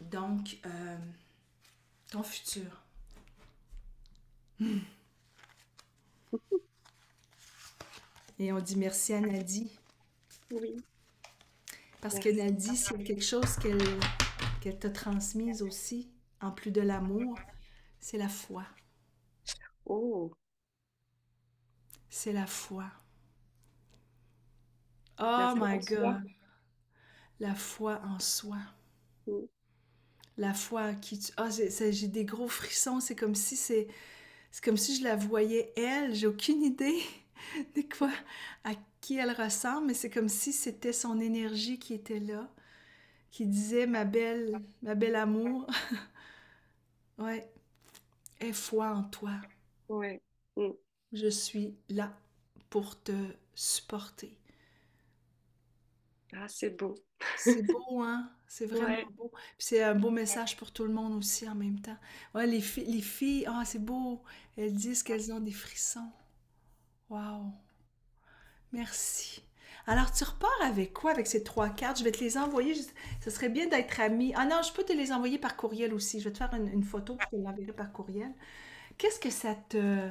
Donc, ton futur. Et on dit merci à Nadie. Oui, Parce que merci. Nadie, c'est quelque chose qu'elle t'a transmise aussi, en plus de l'amour, c'est la foi. Oh, C'est la foi. Oh la foi my en soi. God. La foi en soi. Mm. La foi en qui tu... Ah, j'ai des gros frissons. C'est comme si je la voyais elle. J'ai aucune idée de quoi, à qui elle ressemble, mais c'est comme si c'était son énergie qui était là, qui disait ma belle amour. Ouais, aie foi en toi. Ouais. Mm. Je suis là pour te supporter. Ah, c'est beau. C'est beau, hein? C'est vraiment Ouais. beau. Puis c'est un beau message pour tout le monde aussi en même temps. Ouais, les filles, ah, c'est beau. Elles disent qu'elles ont des frissons. Waouh! Merci. Alors, tu repars avec quoi avec ces 3 cartes? Je vais te les envoyer. Ce serait bien d'être amis. Ah non, je peux te les envoyer par courriel aussi. Je vais te faire une photo puis je te l'enverrai par courriel. Qu'est-ce que ça te...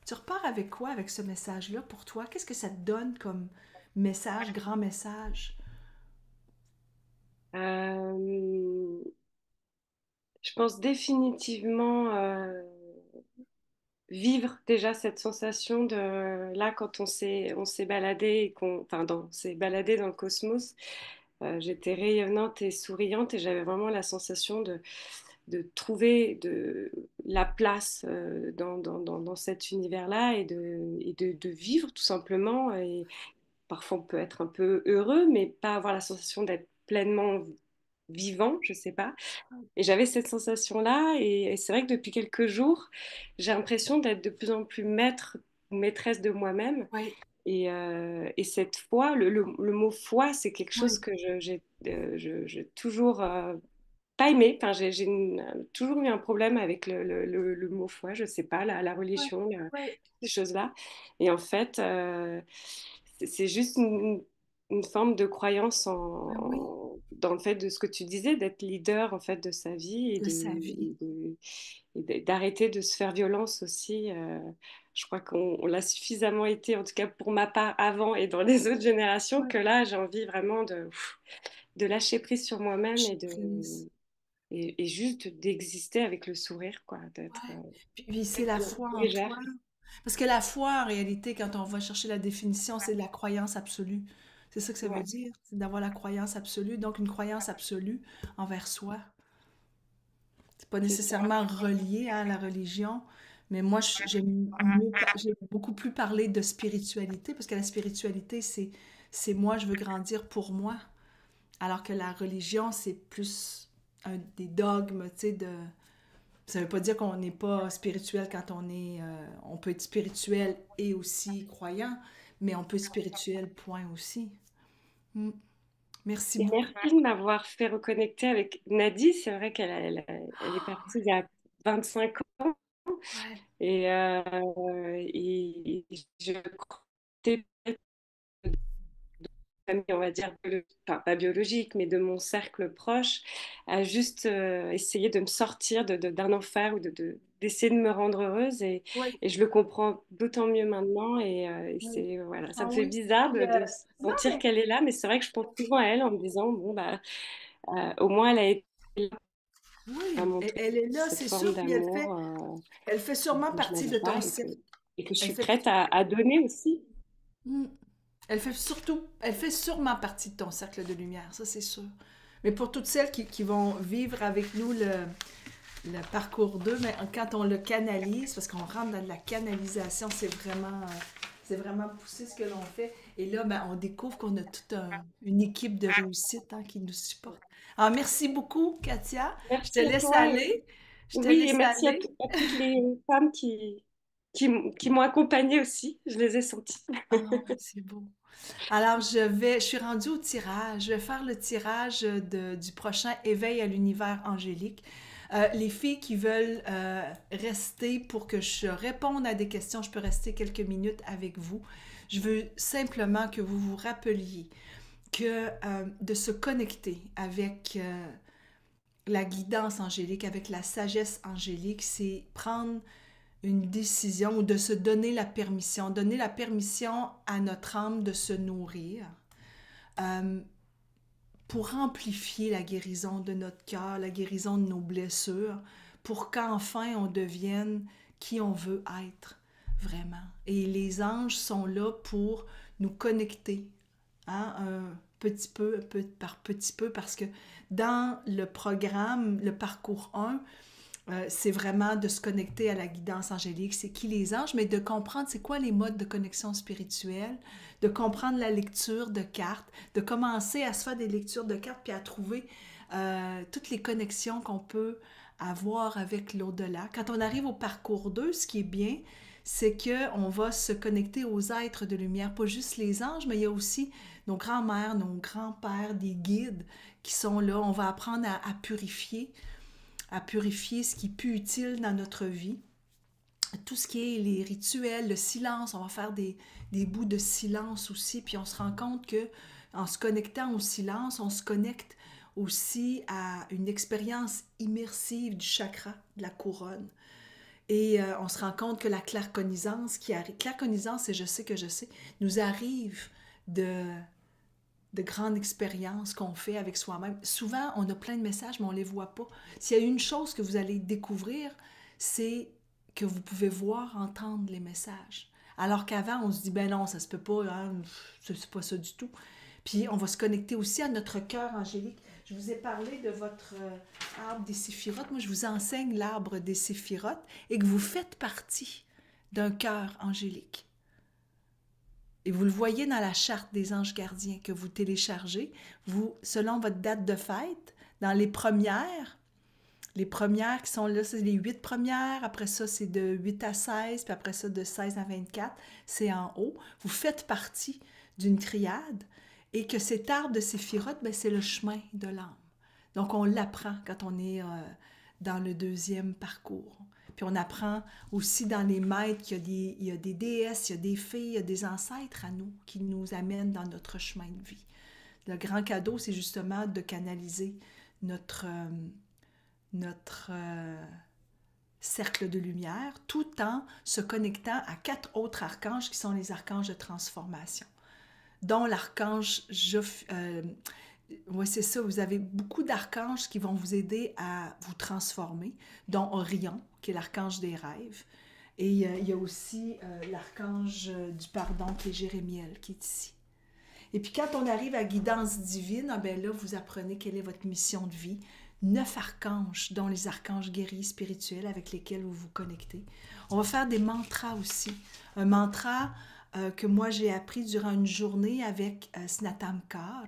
Tu repars avec quoi avec ce message-là pour toi? Qu'est-ce que ça te donne comme message, grand message? Euh, je pense définitivement vivre déjà cette sensation de là quand on s'est baladé et enfin on s'est baladé dans le cosmos. J'étais rayonnante et souriante et j'avais vraiment la sensation de trouver la place dans cet univers-là et de vivre tout simplement. Et parfois, on peut être un peu heureux, mais pas avoir la sensation d'être pleinement vivant, je sais pas. Et j'avais cette sensation-là, et c'est vrai que depuis quelques jours, j'ai l'impression d'être de plus en plus maître ou maîtresse de moi-même. Oui, Et cette foi, le mot foi, c'est quelque chose oui, que j'ai toujours pas aimé. Enfin, toujours eu un problème avec le mot foi, je sais pas, la oui, religion, oui, ces choses-là. Et en fait, c'est juste une forme de croyance ben oui, dans le fait de ce que tu disais, d'être leader en fait de sa vie de sa vie. d'arrêter de se faire violence aussi. Je crois qu'on l'a suffisamment été, en tout cas pour ma part avant et dans les autres générations, Ouais. que là j'ai envie vraiment de lâcher prise sur moi-même Lâcher prise. et juste d'exister avec le sourire, quoi, d'être Ouais. Puis c'est la plus foi en légère. toi. Parce que la foi, en réalité, quand on va chercher la définition, c'est la croyance absolue. C'est ça que ça veut Ouais, dire, c'est d'avoir la croyance absolue. Donc, une croyance absolue envers soi. C'est pas c'est ça. nécessairement relié à la religion, mais moi, j'aime beaucoup plus parler de spiritualité, parce que la spiritualité, c'est moi, je veux grandir pour moi, alors que la religion, c'est plus des dogmes, tu sais, de... Ça veut pas dire qu'on n'est pas spirituel quand on peut être spirituel et aussi croyant, mais on peut être spirituel, point aussi. Mm. Merci Et beaucoup. merci de m'avoir fait reconnecter avec Nadie. C'est vrai elle est partie il y a 25 ans. Ouais. Et je crois famille, on va dire, enfin, pas biologique, mais de mon cercle proche, à juste essayer de me sortir d'un enfer ou d'essayer de me rendre heureuse. Oui, Et je le comprends d'autant mieux maintenant. Et oui. voilà, ça Ah me fait oui. bizarre Puis, de non, sentir mais qu'elle est là, mais c'est vrai que je pense souvent à elle en me disant, bon, bah, au moins elle a été là à oui, montrer elle est là, cette c'est forme sûr, puis d'amour elle fait sûrement dont je partie n'avais de ton pas cercle. et que je Elle suis fait, prête à donner aussi. Mm. Elle fait sûrement partie de ton cercle de lumière, ça c'est sûr. Mais pour toutes celles qui vont vivre avec nous le parcours 2, mais quand on le canalise, parce qu'on rentre dans de la canalisation, c'est vraiment poussé ce que l'on fait. Et là, ben, on découvre qu'on a toute une équipe de réussite hein, qui nous supporte. Alors, merci beaucoup, Katia. Je te Merci à laisse toi. aller. Je te Oui, et laisse merci aller. à toutes les femmes qui m'ont accompagnée aussi. Je les ai senties. Ah, c'est beau. Alors, je suis rendue au tirage. Je vais faire le tirage du prochain Éveil à l'univers angélique. Les filles qui veulent rester pour que je réponde à des questions, je peux rester quelques minutes avec vous. Je veux simplement que vous vous rappeliez que de se connecter avec la guidance angélique, avec la sagesse angélique, c'est prendre une décision ou de se donner la permission à notre âme de se nourrir euh, pour amplifier la guérison de notre cœur, la guérison de nos blessures, pour qu'enfin on devienne qui on veut être vraiment. Et les anges sont là pour nous connecter, hein, un peu par petit peu, parce que dans le programme, le parcours 1, c'est vraiment de se connecter à la guidance angélique, c'est qui les anges, mais de comprendre c'est quoi les modes de connexion spirituelle, de comprendre la lecture de cartes, de commencer à se faire des lectures de cartes puis à trouver toutes les connexions qu'on peut avoir avec l'au-delà. Quand on arrive au parcours 2, ce qui est bien, c'est qu'on va se connecter aux êtres de lumière, pas juste les anges, mais il y a aussi nos grands-mères, nos grands-pères, des guides qui sont là. On va apprendre à purifier ce qui est plus utile dans notre vie. Tout ce qui est les rituels, le silence, on va faire des bouts de silence aussi, puis on se rend compte que en se connectant au silence, on se connecte aussi à une expérience immersive du chakra, de la couronne. Et on se rend compte que la claircognizance qui arrive, claircognizance, et je sais que je sais, nous arrive de grandes expériences qu'on fait avec soi-même. Souvent, on a plein de messages, mais on ne les voit pas. S'il y a une chose que vous allez découvrir, c'est que vous pouvez voir, entendre les messages. Alors qu'avant, on se dit, ben non, ça se peut pas, hein, c'est pas ça du tout. Puis on va se connecter aussi à notre cœur angélique. Je vous ai parlé de votre arbre des séphirotes. Moi, je vous enseigne l'arbre des séphirotes et que vous faites partie d'un cœur angélique. Et vous le voyez dans la charte des anges gardiens que vous téléchargez, vous, selon votre date de fête, Dans les premières qui sont là, c'est les 8 premières, après ça, c'est de 8 à 16, puis après ça, de 16 à 24, c'est en haut. Vous faites partie d'une triade et que cet arbre de séphiroth, ben, c'est le chemin de l'âme. Donc, on l'apprend quand on est dans le deuxième parcours. Puis on apprend aussi dans les maîtres qu'il y a des déesses, il y a des fées, il y a des ancêtres à nous qui nous amènent dans notre chemin de vie. Le grand cadeau, c'est justement de canaliser notre cercle de lumière, tout en se connectant à 4 autres archanges qui sont les archanges de transformation, dont l'archange oui, c'est ça, vous avez beaucoup d'archanges qui vont vous aider à vous transformer, dont Orion, qui est l'archange des rêves, et il y a aussi l'archange du pardon, qui est Jérémiel, qui est ici. Et puis quand on arrive à guidance divine, ah ben là, vous apprenez quelle est votre mission de vie. 9 archanges, dont les archanges guéris spirituels avec lesquels vous vous connectez. On va faire des mantras aussi. Un mantra que moi j'ai appris durant une journée avec Snatamkar,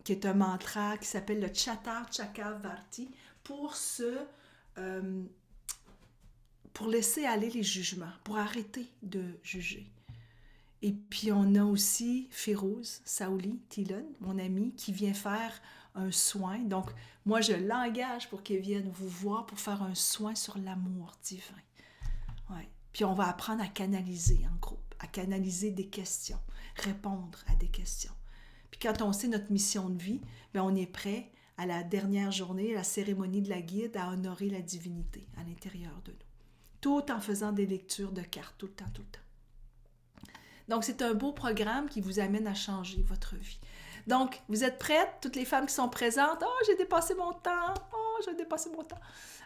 qui est un mantra qui s'appelle le Chatar Chakravarti pour laisser aller les jugements, pour arrêter de juger. Et puis on a aussi Férouz Saouli Tilon, mon ami, qui vient faire un soin. Donc moi je l'engage pour qu'il vienne vous voir pour faire un soin sur l'amour divin. Ouais. Puis on va apprendre à canaliser en groupe, à canaliser des questions, répondre à des questions. Puis quand on sait notre mission de vie, bien on est prêt à la dernière journée, la cérémonie de la guide, à honorer la divinité à l'intérieur de nous. Tout en faisant des lectures de cartes, tout le temps, tout le temps. Donc, c'est un beau programme qui vous amène à changer votre vie. Donc, vous êtes prêtes, toutes les femmes qui sont présentes? « Oh, j'ai dépassé mon temps! Oh, j'ai dépassé mon temps! »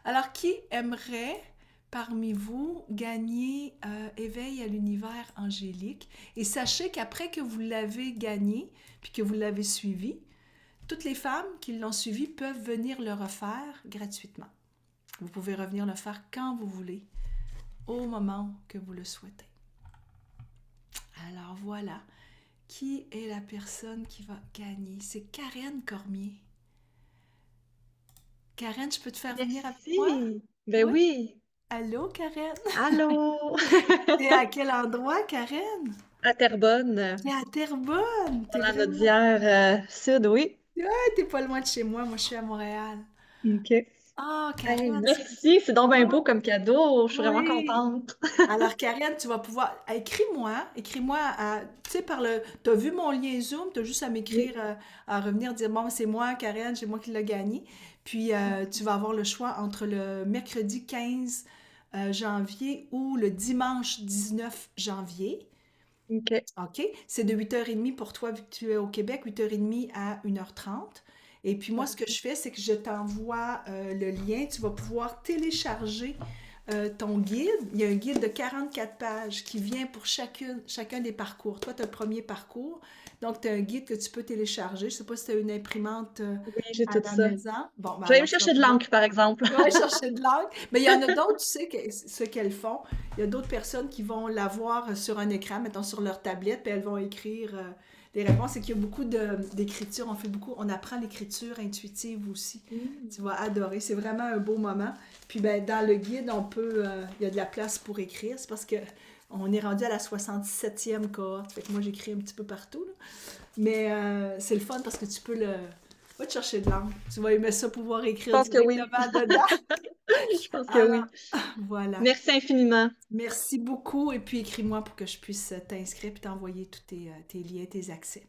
Alors, qui aimerait, parmi vous, gagner éveil à l'univers angélique? Et sachez qu'après que vous l'avez gagné, puis que vous l'avez suivi, toutes les femmes qui l'ont suivi peuvent venir le refaire gratuitement. Vous pouvez revenir le faire quand vous voulez, au moment que vous le souhaitez. Alors voilà, qui est la personne qui va gagner? C'est Karen Cormier. Karen, je peux te faire venir avec moi? Ben oui. Allô, Karen? Allô? T'es à quel endroit, Karen? À Terrebonne, T'es à Terrebonne! dans la Naudière sud, oui. Ouais, t'es pas loin de chez moi, moi je suis à Montréal. OK. Ah, Hey, Karen, merci, c'est donc bien beau comme cadeau. Je suis vraiment oui! contente. Alors, Karen, tu vas pouvoir... Écris-moi tu sais, t'as vu mon lien Zoom, t'as juste à m'écrire, Oui. à revenir dire, bon, c'est moi, Karen, c'est moi qui l'ai gagné. Puis, tu vas avoir le choix entre le mercredi 15 janvier ou le dimanche 19 janvier. OK. OK? C'est de 8h30 pour toi, vu que tu es au Québec, 8h30 à 1h30. Et puis moi, ce que je fais, c'est que je t'envoie le lien. Tu vas pouvoir télécharger ton guide. Il y a un guide de 44 pages qui vient pour chacun des parcours. Toi, tu as le premier parcours. Donc, tu as un guide que tu peux télécharger. Je ne sais pas si tu as une imprimante Oui, j'ai à tout la ça. maison. Bon, ben Je vais aller me alors, tu vas chercher de pouvoir... l'encre, par exemple. Ouais, chercher de l'angle. Mais il y en a d'autres, tu sais, ce qu'elles font. Il y a d'autres personnes qui vont l'avoir sur un écran, mettons sur leur tablette, puis elles vont écrire les réponses. C'est qu'il y a beaucoup d'écriture. On apprend l'écriture intuitive aussi. Tu vas adorer. C'est vraiment un beau moment. Puis ben, dans le guide, il y a de la place pour écrire. C'est parce que on est rendu à la 67e cohorte. Fait que moi, j'écris un petit peu partout, là. Mais c'est le fun parce que tu peux Va te chercher de l'encre. Tu vas aimer ça, pouvoir Je écrire pense que oui. directement dedans. Je pense que oui. Alors, voilà. Merci infiniment. Merci beaucoup. Et puis, écris-moi pour que je puisse t'inscrire et t'envoyer tous tes liens, tes accès.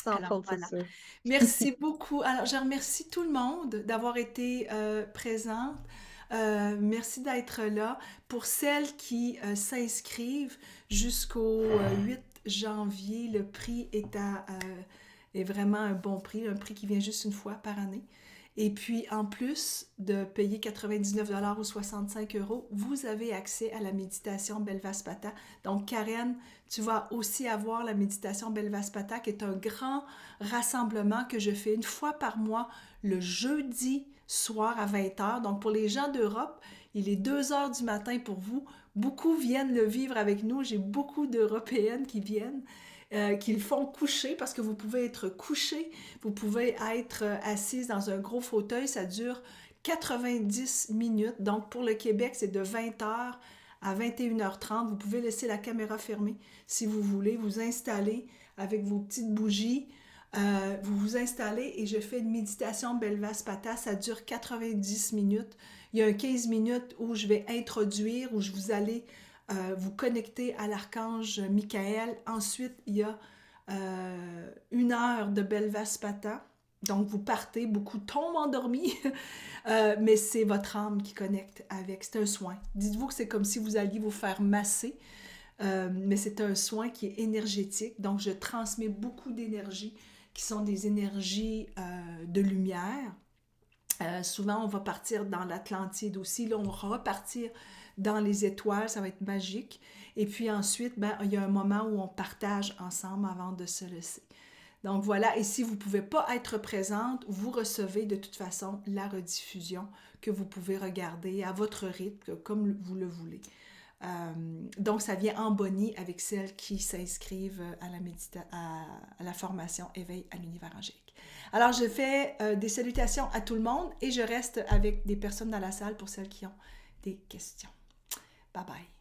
Sans Alors, faute, c'est voilà. sûr. Merci beaucoup. Alors, je remercie tout le monde d'avoir été présente. Merci d'être là. Pour celles qui s'inscrivent jusqu'au 8 janvier, le prix est vraiment un bon prix, un prix qui vient juste une fois par année. Et puis, en plus de payer 99 $ ou 65 €, vous avez accès à la méditation Belvaspata. Donc, Karen, tu vas aussi avoir la méditation Belvaspata, qui est un grand rassemblement que je fais une fois par mois, le jeudi soir à 20 h. Donc, pour les gens d'Europe, il est 2 h du matin pour vous. Beaucoup viennent le vivre avec nous. J'ai beaucoup d'Européennes qui viennent. qu'ils font coucher, parce que vous pouvez être couché, vous pouvez être assise dans un gros fauteuil, ça dure 90 minutes. Donc, pour le Québec, c'est de 20h à 21h30. Vous pouvez laisser la caméra fermée si vous voulez, vous installer avec vos petites bougies. Vous vous installez et je fais une méditation Belvaspata, ça dure 90 minutes. Il y a un 15 minutes où je vais introduire, où vous allez vous connecter à l'archange Michael. Ensuite, il y a 1 heure de Belvaspata. Donc, vous partez, beaucoup tombent endormis, mais c'est votre âme qui connecte avec. C'est un soin. Dites-vous que c'est comme si vous alliez vous faire masser, mais c'est un soin qui est énergétique. Donc, je transmets beaucoup d'énergie qui sont des énergies de lumière. Souvent, on va partir dans l'Atlantide aussi. Là, on va repartir dans les étoiles. Ça va être magique. Et puis ensuite, ben, il y a un moment où on partage ensemble avant de se laisser. Donc voilà, et si vous ne pouvez pas être présente, vous recevez de toute façon la rediffusion que vous pouvez regarder à votre rythme, comme vous le voulez. Donc, ça vient en bonnie avec celles qui s'inscrivent à la formation Éveil à l'univers angélique. Alors, je fais des salutations à tout le monde et je reste avec des personnes dans la salle pour celles qui ont des questions. Bye bye.